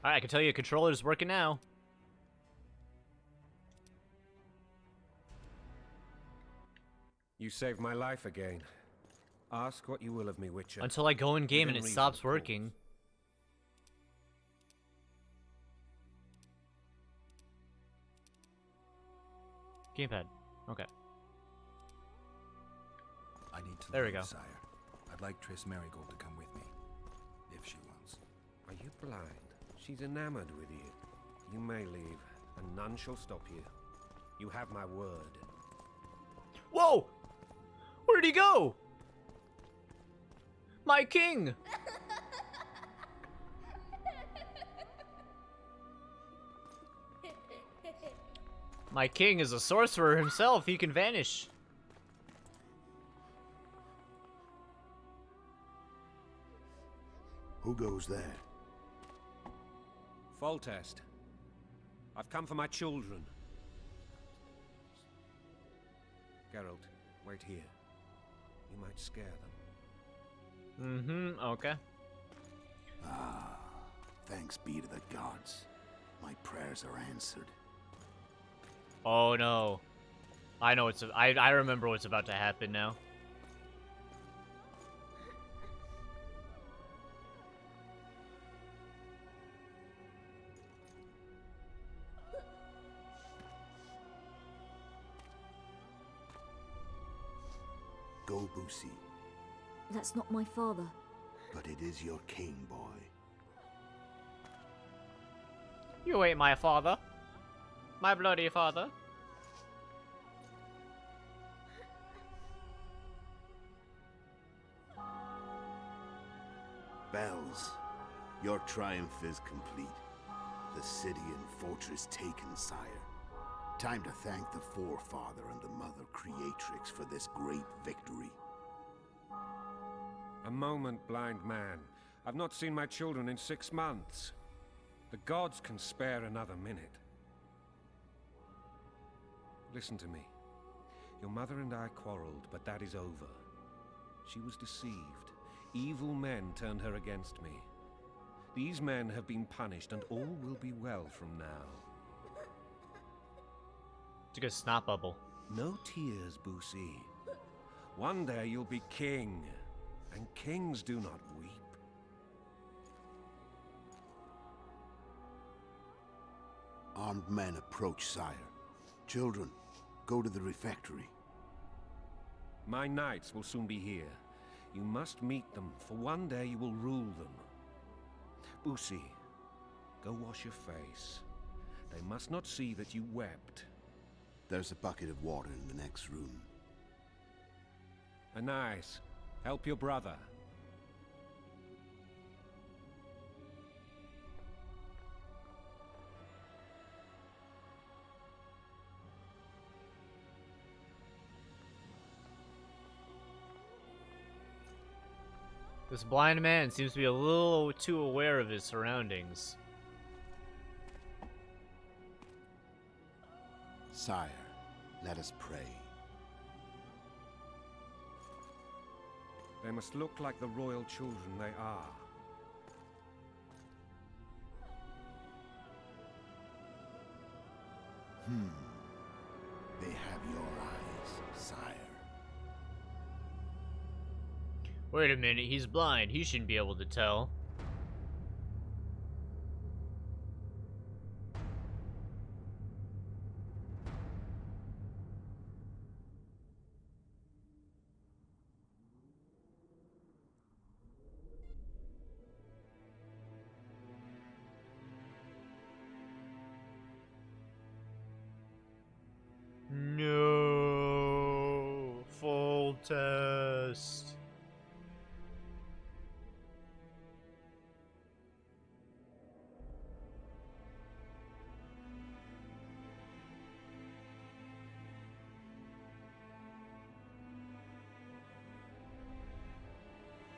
Alright, I can tell you a controller's working now. You saved my life again. Ask what you will of me, Witcher. Until I go in game and Within it reason, stops of course. working. Gamepad. Okay. I need to There we leave, go. Sire. I'd like Triss Marigold to come with me, if she wants. Are you blind? She's enamored with you. You may leave, and none shall stop you. You have my word. Whoa! Where'd he go? My king! My king is a sorcerer himself. He can vanish. Who goes there? Foltest. I've come for my children. Geralt, wait here. You might scare them. Mm-hmm, okay. Ah, thanks be to the gods. My prayers are answered. Oh no. I know it's. I remember what's about to happen now. Go, Boosie. That's not my father. But it is your king, boy. You ain't my father. My bloody father. Bells, your triumph is complete. The city and fortress taken, sire. Time to thank the forefather and the mother creatrix for this great victory. A moment, blind man. I've not seen my children in 6 months. The gods can spare another minute. Listen to me. Your mother and I quarreled, but that is over. She was deceived. Evil men turned her against me. These men have been punished, and all will be well from now. It's a good snot bubble. No tears, Boosie. One day you'll be king, and kings do not weep. Armed men approach, sire. Children, go to the refectory. My knights will soon be here. You must meet them, for one day you will rule them. Boosie, go wash your face. They must not see that you wept. There's a bucket of water in the next room. Anais, help your brother. This blind man seems to be a little too aware of his surroundings. Sire, let us pray. They must look like the royal children they are. They have your eyes, sire. Wait a minute, he's blind. He shouldn't be able to tell. No, full test.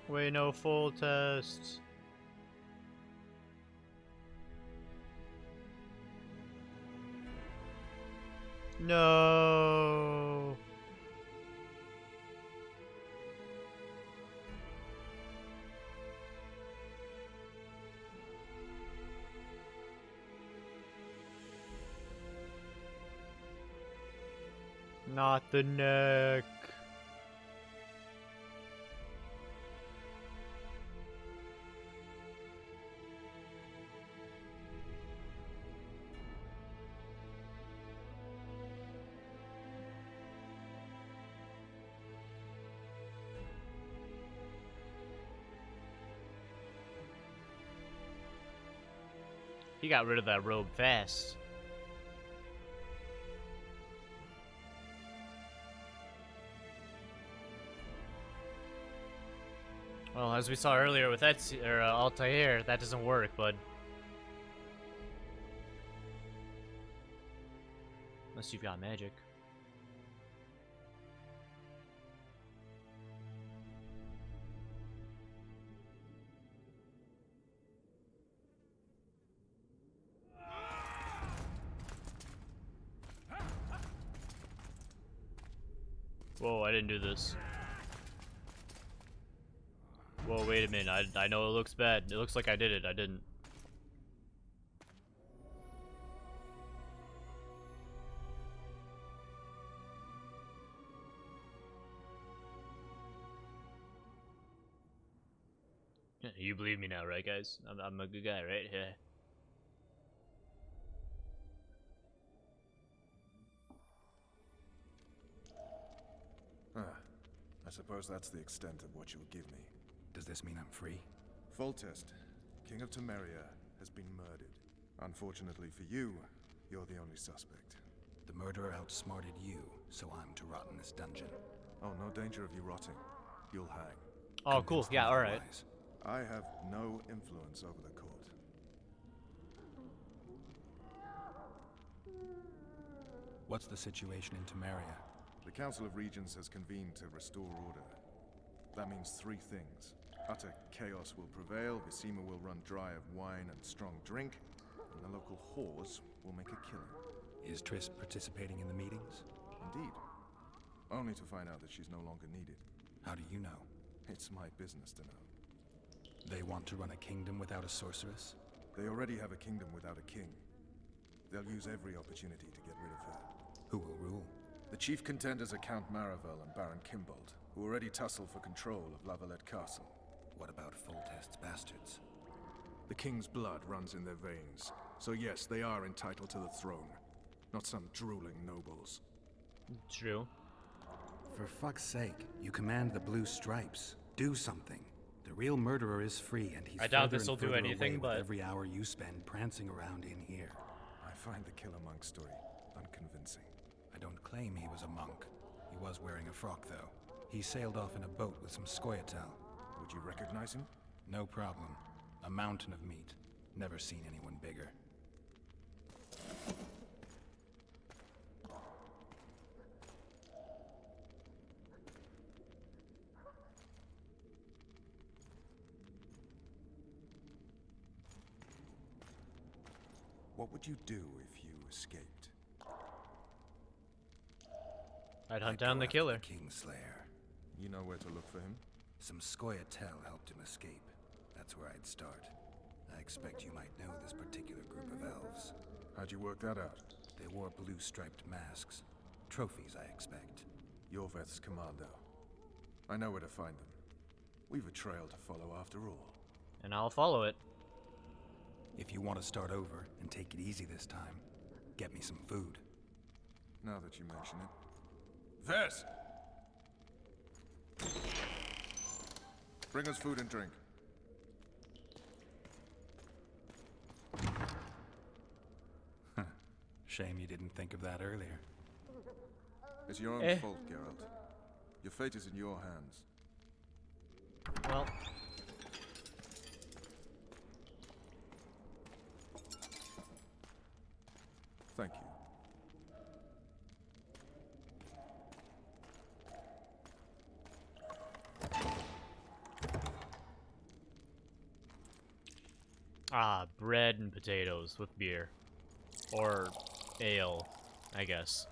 Wait, no full test. No. Not the neck. He got rid of that robe fast. Well, as we saw earlier with Altair, that doesn't work, bud. Unless you've got magic. Whoa, I didn't do this. Whoa, wait a minute. I know it looks bad. It looks like I did it. I didn't. You believe me now, right, guys? I'm a good guy, right? Yeah. I suppose that's the extent of what you'll give me. Does this mean I'm free? Foltest, King of Temeria, has been murdered. Unfortunately for you, you're the only suspect. The murderer outsmarted you, so I'm to rot in this dungeon. Oh, no danger of you rotting. You'll hang. Oh, cool. Yeah, alright. I have no influence over the court. What's the situation in Temeria? The Council of Regents has convened to restore order. That means three things. Utter chaos will prevail, Vizima will run dry of wine and strong drink, and the local whores will make a killing. Is Triss participating in the meetings? Indeed. Only to find out that she's no longer needed. How do you know? It's my business to know. They want to run a kingdom without a sorceress? They already have a kingdom without a king. They'll use every opportunity to get rid of her. Who will rule? The chief contenders are Count Maravel and Baron Kimbold, who already tussle for control of La Valette Castle. What about Foltest's bastards? The king's blood runs in their veins, so yes, they are entitled to the throne. Not some drooling nobles. True. For fuck's sake, you command the Blue Stripes. Do something. The real murderer is free, and he's I doubt further this and will do further anything, away but with every hour you spend prancing around in here. I find the Killer Monk story unconvincing. I don't claim he was a monk. He was wearing a frock, though. He sailed off in a boat with some Scoia'tael. Would you recognize him? No problem. A mountain of meat. Never seen anyone bigger. What would you do if you escaped? I'd hunt down the killer. Kingslayer. You know where to look for him? Some Scoia'tael helped him escape. That's where I'd start. I expect you might know this particular group of elves. How'd you work that out? They wore blue-striped masks. Trophies, I expect. Yorveth's commando. I know where to find them. We've a trail to follow after all. And I'll follow it. If you want to start over and take it easy this time, get me some food. Now that you mention it. Vess! Bring us food and drink. Shame you didn't think of that earlier. It's your own fault, Geralt. Your fate is in your hands. Well... Thank you. Ah, bread and potatoes with beer. Or ale, I guess.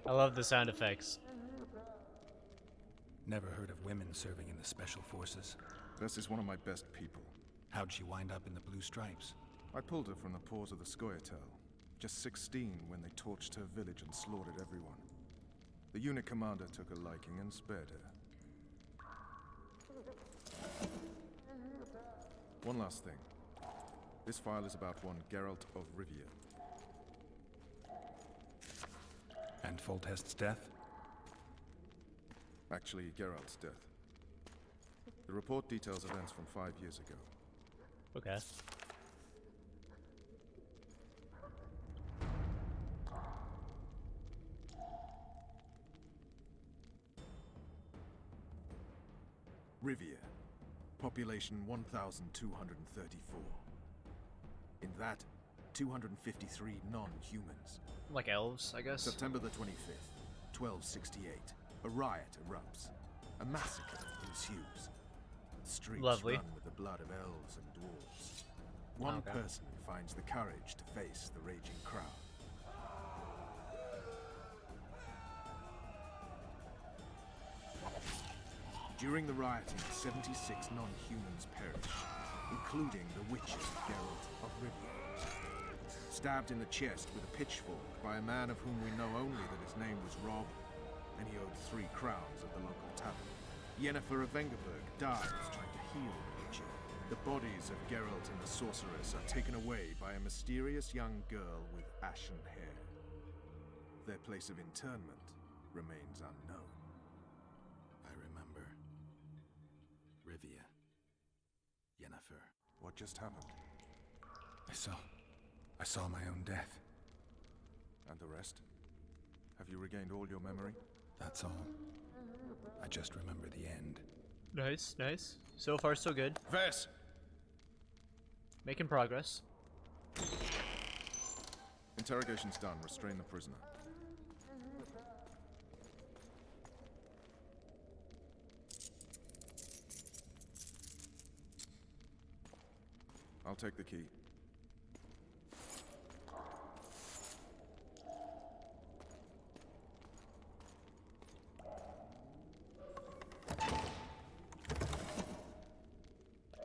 I love the sound effects. Never heard of women serving in the Special Forces. Vess is one of my best people. How'd she wind up in the Blue Stripes? I pulled her from the paws of the Scoia'tael. Just 16 when they torched her village and slaughtered everyone. The unit commander took a liking and spared her. One last thing. This file is about one Geralt of Rivia. And Foltest's death? Actually, Geralt's death. The report details events from 5 years ago. Okay. Rivia. Population 1,234. In that, 253 non-humans. Like elves, I guess? September the 25th, 1268. A riot erupts. A massacre ensues. The streets Lovely. run with the blood of elves and dwarves. One person finds the courage to face the raging crowd. During the rioting, 76 non-humans perished, including the Witcher Geralt of Rivia. stabbed in the chest with a pitchfork by a man of whom we know only that his name was Rob, and he owed 3 crowns at the local tavern. Yennefer of Vengerberg dies trying to heal the Witcher. The bodies of Geralt and the Sorceress are taken away by a mysterious young girl with ashen hair. Their place of internment remains unknown. I remember. Rivia. Yennefer. What just happened? I saw my own death. And the rest? Have you regained all your memory? That's all. I just remember the end. Nice, nice. So far, so good. Vess! Making progress. Interrogation's done. Restrain the prisoner. I'll take the key.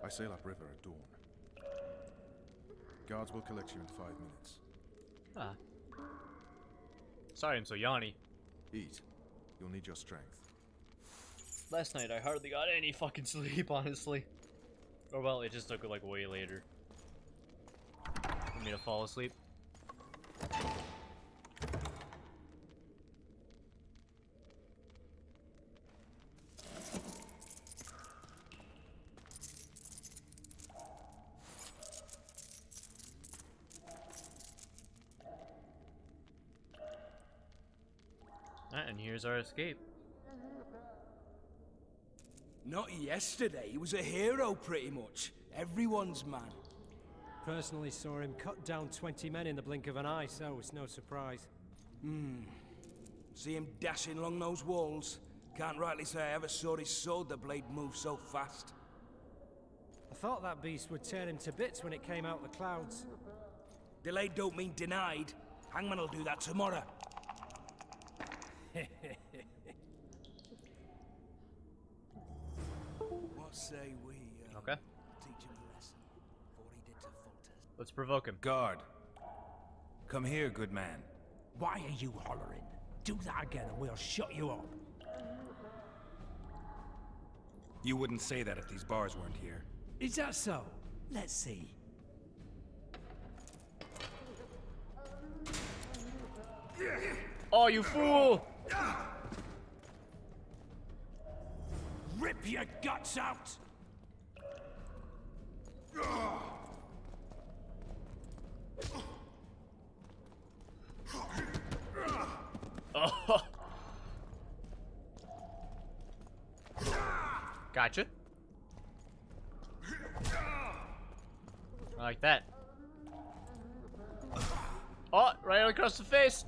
I sail upriver at dawn. Guards will collect you in 5 minutes. Ah. Sorry I'm so yawny. Eat. You'll need your strength. Last night I hardly got any fucking sleep, honestly. Or well, it just took like way later for me to fall asleep. And here's our escape. Not yesterday. He was a hero, pretty much. Everyone's man. Personally saw him cut down 20 men in the blink of an eye, so it's no surprise. See him dashing along those walls. Can't rightly say I ever saw his sword the blade move so fast. I thought that beast would tear him to bits when it came out the clouds. Delayed don't mean denied. Hangman will do that tomorrow. What say we Okay. teach him a lesson before he did to Foltest? Let's provoke him. Guard. Come here, good man. Why are you hollering? Do that again and we'll shut you up. You wouldn't say that if these bars weren't here. Is that so? Let's see. Oh, you fool! Rip your guts out! Oh. Gotcha. I like that. Oh, right across the face.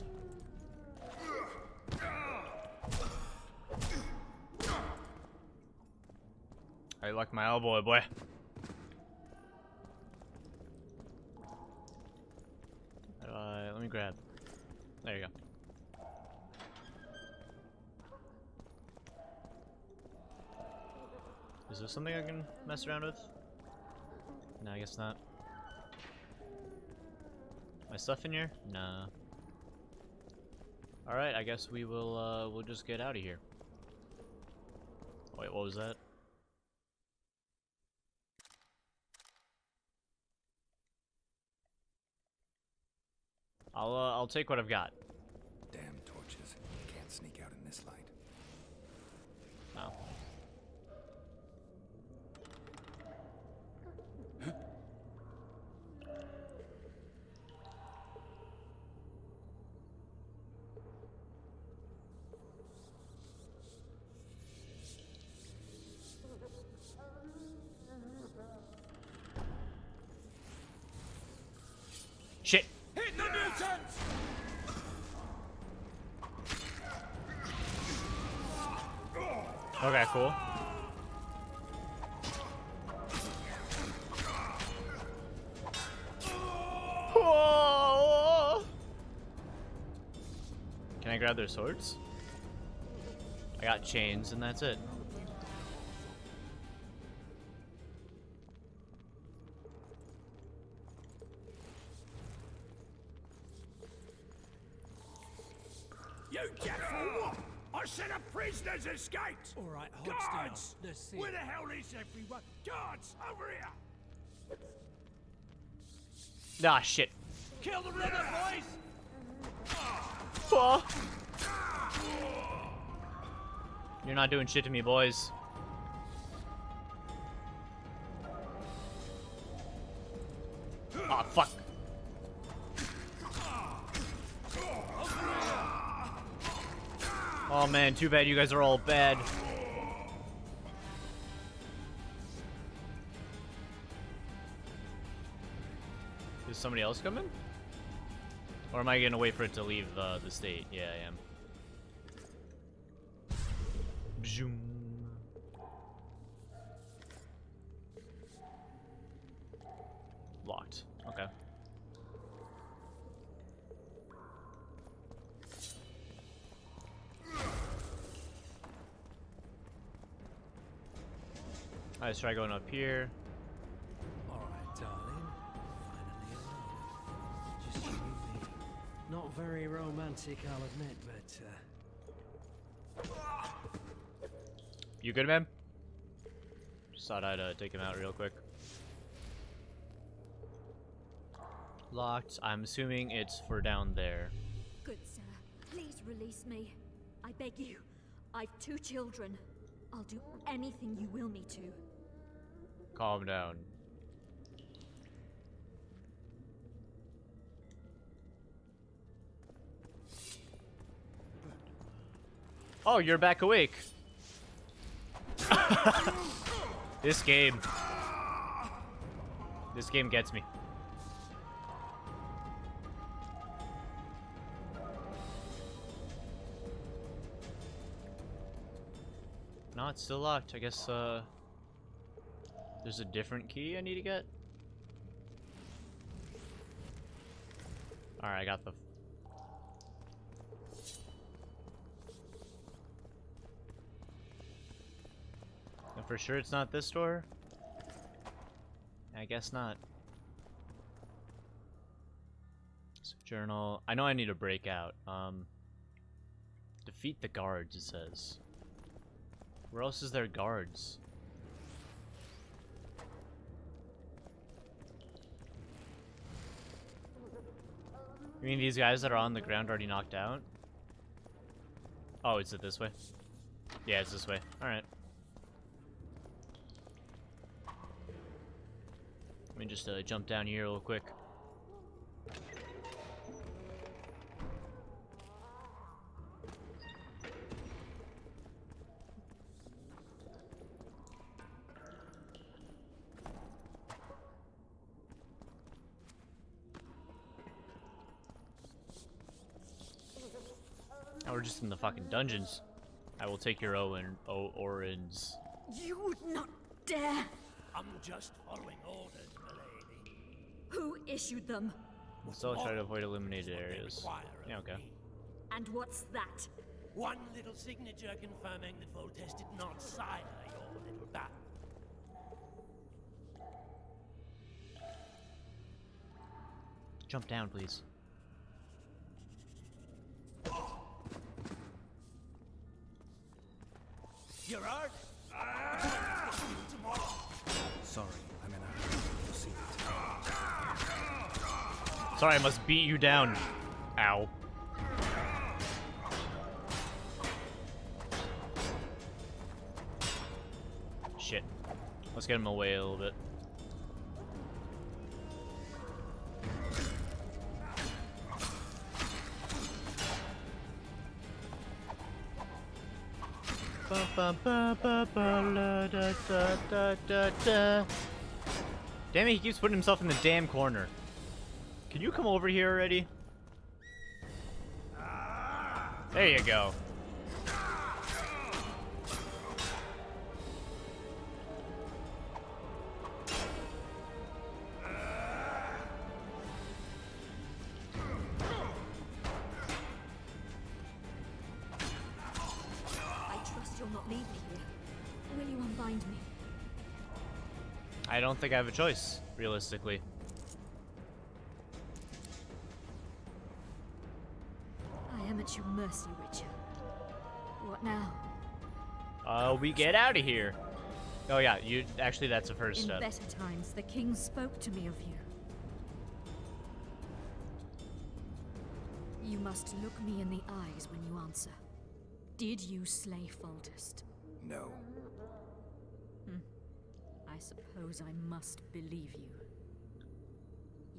I like my elbow, boy. Let me grab. There you go. Is this something I can mess around with? No, I guess not. My stuff in here? Nah. Alright, I guess we will, we'll just get out of here. Wait, what was that? I'll take what I've got. Damn torches. Can't sneak out in this light. Oh. Shit. Hit the mutants! Okay, cool. Whoa! Can I grab their swords? I got chains and that's it. You deaf for what? I said a prisoner's escaped! Alright, Guards! Let's see. Where the hell is everyone? Guards, over here! Ah, shit. Kill the runner, boys! Oh. You're not doing shit to me, boys. Oh, fuck. Oh man, too bad you guys are all bad. Is somebody else coming? Or am I gonna wait for it to leave the state? Yeah, I am. Bzoom. Locked. Okay. Let's try going up here. Alright, darling. Finally alive. Just you and me. Not very romantic, I'll admit, but You good, man? Just thought I'd take him out real quick. Locked. I'm assuming it's for down there. Good sir, please release me. I beg you. I've 2 children. I'll do anything you will me to. Calm down. Oh, you're back awake. This game gets me. No, it's still locked. I guess there's a different key I need to get. Alright, I got the... And for sure it's not this door? I guess not. So journal. I know I need to break out. Defeat the guards, it says. Where else is there guards? You mean these guys that are on the ground already knocked out? Oh, is it this way? Yeah, it's this way. Alright. Let me just jump down here real quick. Now we're just in the fucking dungeons. I will take your Orins. You would not dare! I'm just following orders, milady. Who issued them? Still try to avoid illuminated areas. Yeah, okay. And what's that? One little signature confirming that Voltes did not sire your little bat. Jump down, please. You're hurt? Tomorrow. Sorry, I'm in a hurry. You'll see it. Sorry, I must beat you down. Ow. Shit. Let's get him away a little bit. Damn it, he keeps putting himself in the damn corner. Can you come over here already? There you go. I don't think I have a choice, realistically. I am at at your mercy, Witcher. What now? We get out of here. Oh yeah, you actually that's the first In step. better times, the king spoke to me of you. You must look me in the eyes when you answer. Did you slay Foltest? No. I suppose I must believe you.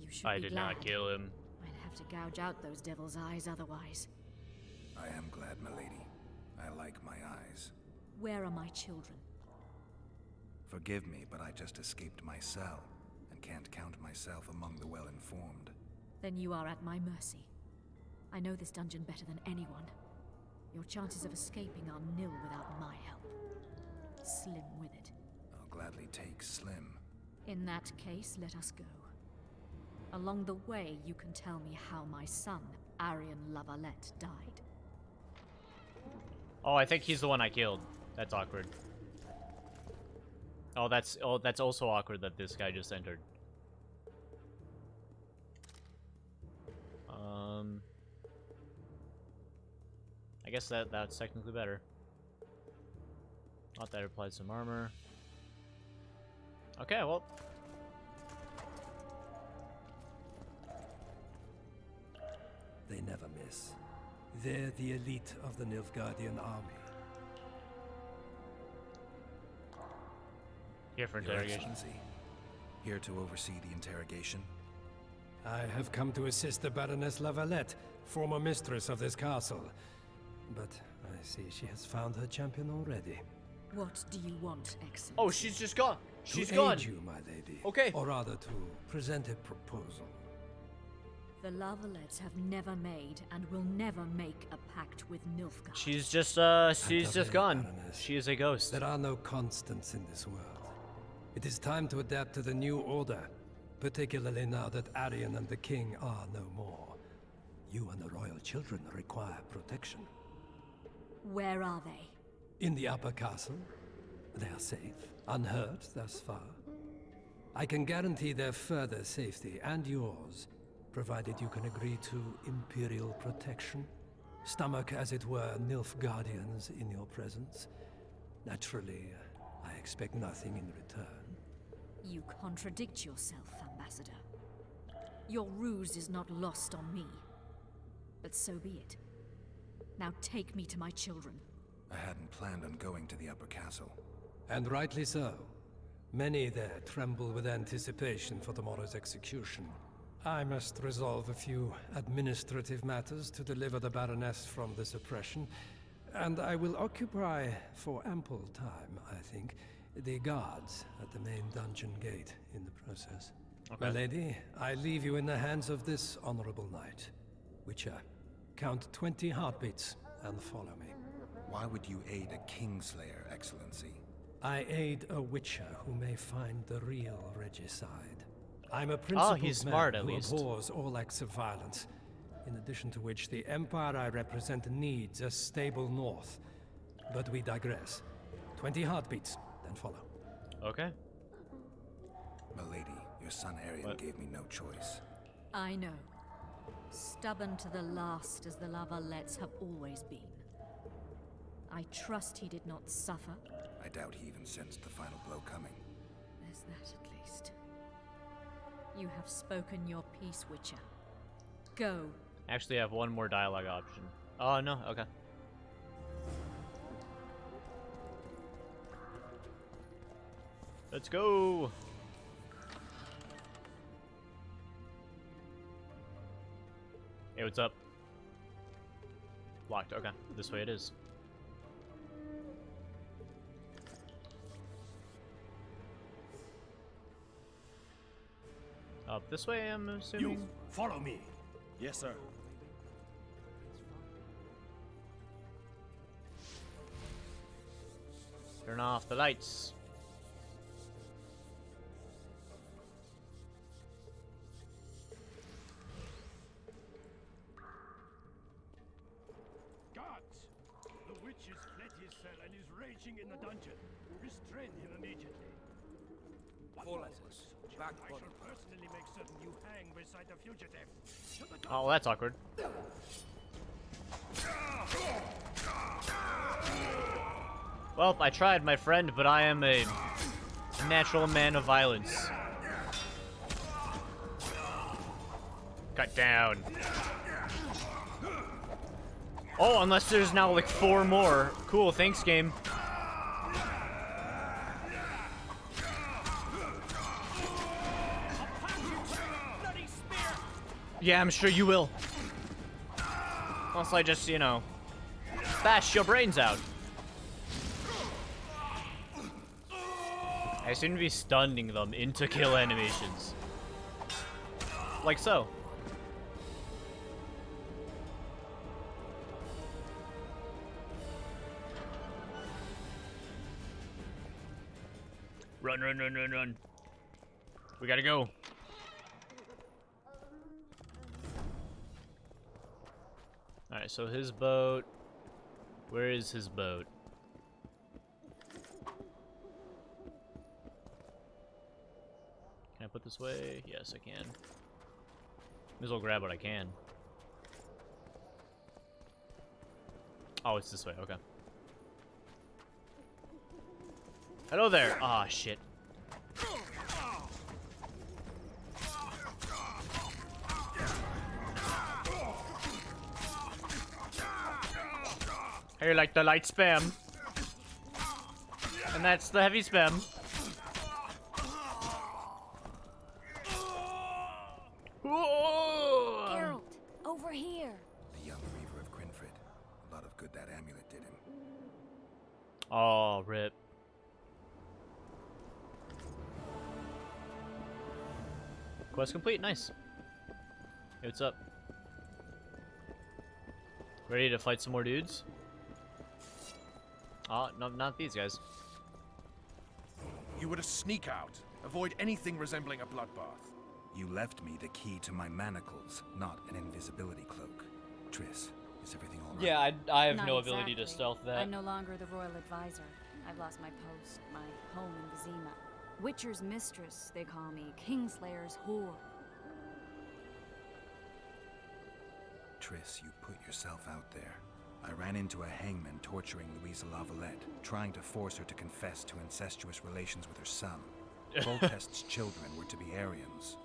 You should I be did glad. not kill him. I'd have to gouge out those devil's eyes otherwise. I am glad, milady. I like my eyes. Where are my children? Forgive me, but I just escaped my cell, and can't count myself among the well-informed. Then you are at my mercy. I know this dungeon better than anyone. Your chances of escaping are nil without my help. Slim with it. I'll gladly take Slim. In that case, let us go. Along the way, you can tell me how my son, Arion Lavalette, died. Oh, I think he's the one I killed. That's awkward. Oh, that's also awkward that this guy just entered. I guess that's technically better. Not that it applies some armor. Okay, well. They never miss. They're the elite of the Nilfgaardian army. Here for Your interrogation. Excellency, here to oversee the interrogation. I have come to assist the Baroness Lavalette, former mistress of this castle. But I see she has found her champion already. What do you want, Excellency? Oh, she's just gone. She's to gone. aid you, my lady. Okay. Or rather, to present a proposal. The Lavalettes have never made and will never make a pact with Nilfgaard. She's just gone. She is a ghost. There are no constants in this world. It is time to adapt to the new order, particularly now that Arion and the king are no more. You and the royal children require protection. Where are they? In the upper castle. They are safe, unhurt thus far. I can guarantee their further safety and yours, provided you can agree to Imperial protection. Stomach, as it were, Nilfgaardians in your presence. Naturally, I expect nothing in return. You contradict yourself, Ambassador. Your ruse is not lost on me. But so be it. Now take me to my children. I hadn't planned on going to the upper castle. And rightly so. Many there tremble with anticipation for tomorrow's execution. I must resolve a few administrative matters to deliver the Baroness from this oppression, and I will occupy, for ample time, I think, the guards at the main dungeon gate in the process. Okay. My lady, I leave you in the hands of this honorable knight. Witcher, count 20 heartbeats and follow me. Why would you aid a Kingslayer, Excellency? I aid a Witcher who may find the real regicide. I'm a principled he's smart, man at who least. abhors all acts of violence. In addition to which, the empire I represent needs a stable north. But we digress. 20 heartbeats, then follow. Okay. Milady, your son Arion gave me no choice. I know. Stubborn to the last as the Lavalettes have always been. I trust he did not suffer. I doubt he even sensed the final blow coming. There's that at least. You have spoken your piece, Witcher. Go. Actually, I have one more dialogue option. Oh, no. Okay. Let's go. Hey, what's up? Locked. Okay. This way it is. Up this way, I'm assuming? You follow me. Yes, sir. Turn off the lights. Guards! The witch has fled his cell and is raging in the dungeon. Restrain him immediately. Four letters. Back I shall personally make certain you hang beside the fugitive. Oh, that's awkward. Well, I tried, my friend, but I am a natural man of violence. Cut down. Oh, unless there's now like 4 more. Cool, thanks, game. Yeah, I'm sure you will. Unless I just, you know, bash your brains out. I seem to be stunning them into kill animations. Like so. Run, run, run, run, run. We gotta go. Alright, so his boat. Where is his boat? Can I put this way? Yes, I can. Might as well grab what I can. Oh, it's this way, okay. Hello there! Ah, shit. Hey, like the light spam. And that's the heavy spam. Geralt, over here. The young Reaver of Grinfrid. A lot of good that amulet did him. Oh, rip. Quest complete, nice. Hey, what's up? Ready to fight some more dudes? Oh, no, not these guys. You were to sneak out. Avoid anything resembling a bloodbath. You left me the key to my manacles, not an invisibility cloak. Triss, is everything all right? Yeah, I have Not no ability to exactly. stealth that. I'm no longer the royal advisor. I've lost my post, my home in Vizima. Witcher's mistress, they call me. Kingslayer's whore. Triss, you put yourself out there. I ran into a hangman torturing Louisa Lavalette, trying to force her to confess to incestuous relations with her son. Voltest's children were to be Aryans.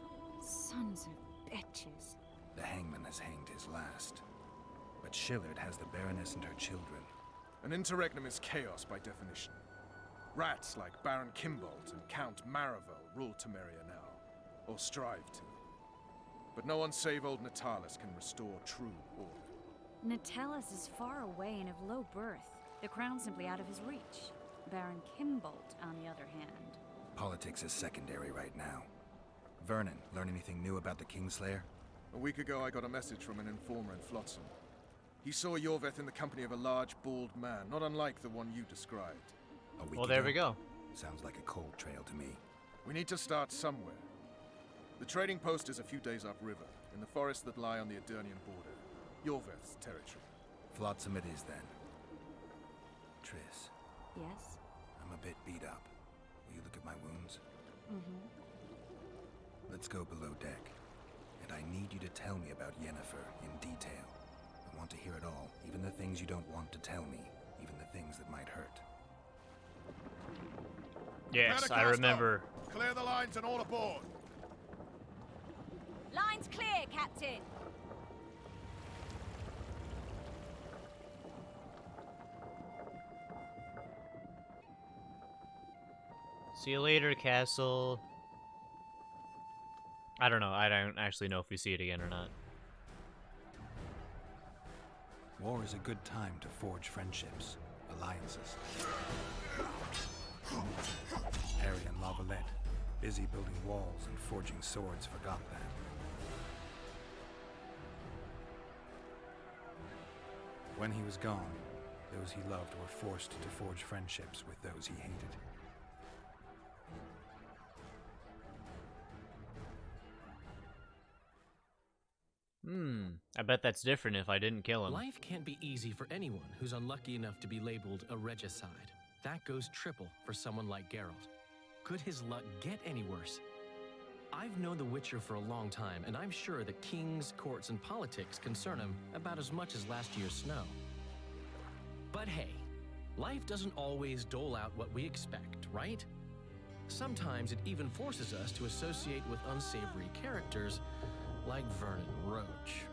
Sons of bitches. The hangman has hanged his last. But Shillard has the Baroness and her children. An interregnum is chaos by definition. Rats like Baron Kimbold and Count Maravel rule Temeria now, or strive to. But no one save old Natalis can restore true order. Natalis is far away and of low birth. The crown's simply out of his reach. Baron Kimbold, on the other hand. Politics is secondary right now. Vernon, learn anything new about the Kingslayer? A week ago I got a message from an informer in Flotsam. He saw Yorveth in the company of a large, bald man, not unlike the one you described. A week Well, there ago? we go. Sounds like a cold trail to me. We need to start somewhere. The trading post is a few days upriver, in the forests that lie on the Edirnian border. Yorveth's territory. Flotsam it is then. Triss, Yes? I'm a bit beat up. Will you look at my wounds? Mm-hmm. Let's go below deck. And I need you to tell me about Yennefer in detail. I want to hear it all, even the things you don't want to tell me, even the things that might hurt. Yes, I remember. Clear the lines and all aboard! Lines clear, Captain! See you later, castle. I don't know. I don't actually know if we see it again or not. War is a good time to forge friendships, alliances. Harry and Lavalette, busy building walls and forging swords, forgot that. When he was gone, those he loved were forced to forge friendships with those he hated. I bet that's different if I didn't kill him. Life can't be easy for anyone who's unlucky enough to be labeled a regicide. That goes triple for someone like Geralt. Could his luck get any worse? I've known the Witcher for a long time, and I'm sure that kings, courts, and politics concern him about as much as last year's snow. But hey, life doesn't always dole out what we expect, right? Sometimes it even forces us to associate with unsavory characters like Vernon Roach.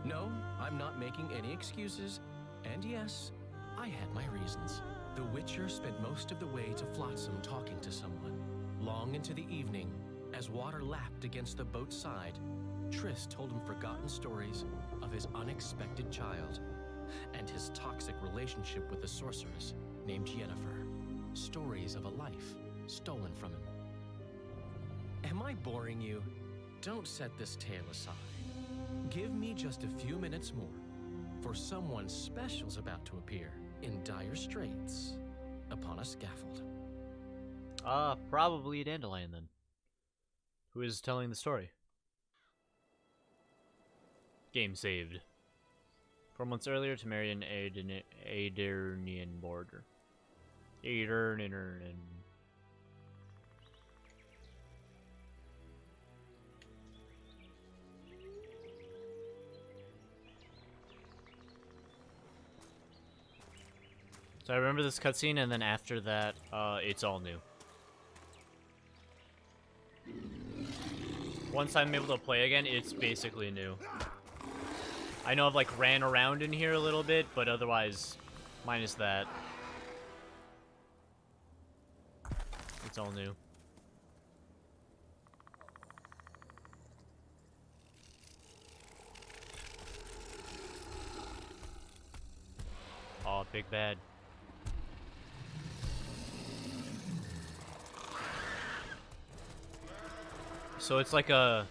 No, I'm not making any excuses, and yes, I had my reasons. The Witcher spent most of the way to Flotsam talking to someone. Long into the evening, as water lapped against the boat's side, Triss told him forgotten stories of his unexpected child and his toxic relationship with a sorceress named Yennefer. Stories of a life stolen from him. Am I boring you? Don't set this tale aside. Give me just a few minutes more, for someone special's about to appear in dire straits upon a scaffold. Probably Dandelion then. Who is telling the story? Game saved. 4 months earlier to marry an Aedirnian border. Aedirnian. So I remember this cutscene, and then after that, it's all new. Once I'm able to play again, it's basically new. I know I've like ran around in here a little bit, but otherwise, minus that, it's all new. Oh, big bad. So it's like some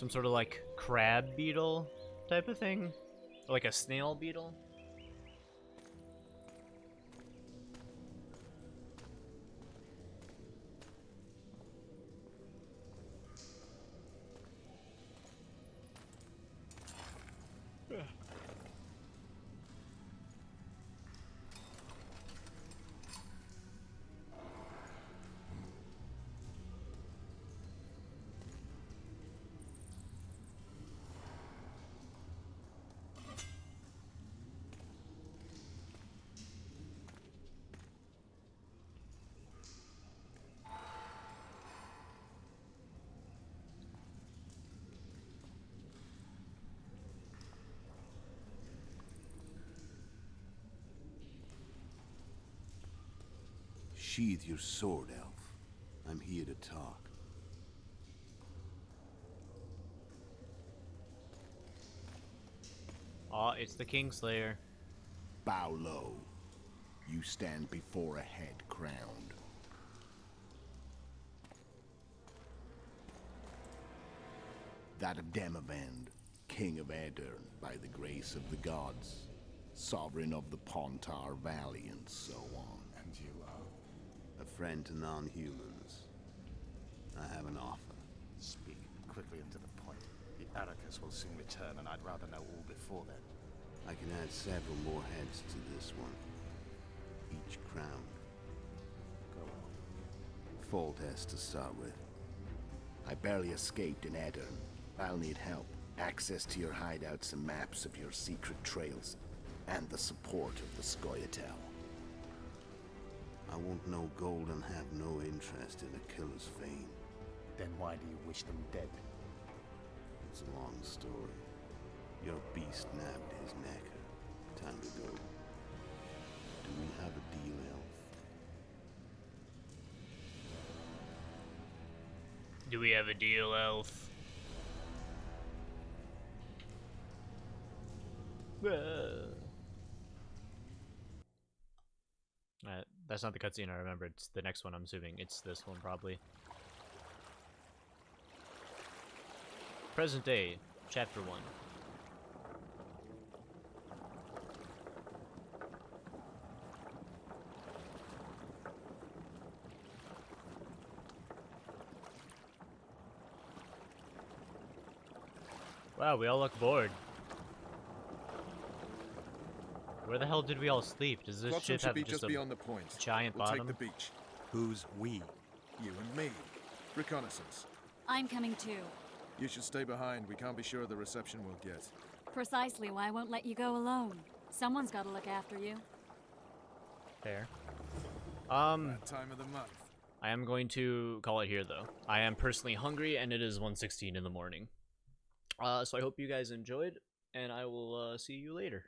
sort of like crab beetle type of thing, or like a snail beetle. Sheathe your sword, Elf. I'm here to talk. It's the Kingslayer. Bow low. You stand before a head crowned. That of Demavend, King of Aedirn, by the grace of the gods, sovereign of the Pontar Valley, and so on. And you are? A friend to non-humans. I have an offer. Speak quickly and to the point. The Arrakis will soon return, and I'd rather know all before then. I can add several more heads to this one. Each crowned. Go on. Foltest to start with. I barely escaped in Aedirn. I'll need help. Access to your hideouts and maps of your secret trails. And the support of the Scoia'tael. I want no gold and have no interest in a killer's fame. Then why do you wish them dead? It's a long story. Your beast nabbed his necker. Time to go. Do we have a deal, Elf? Do we have a deal, Elf? That's not the cutscene I remember. It's the next one, I'm assuming. It's this one, probably. Present day, chapter 1. Wow, we all look bored. Where the hell did we all sleep? Does this ship have just a beyond the point. giant we'll bottom? Take the beach. Who's we? You and me. Reconnaissance. I'm coming too. You should stay behind. We can't be sure of the reception we'll get. Precisely why I won't let you go alone. Someone's got to look after you. Fair. That time of the month. I am going to call it here, though. I am personally hungry, and it is 1:16 in the morning. So I hope you guys enjoyed, and I will see you later.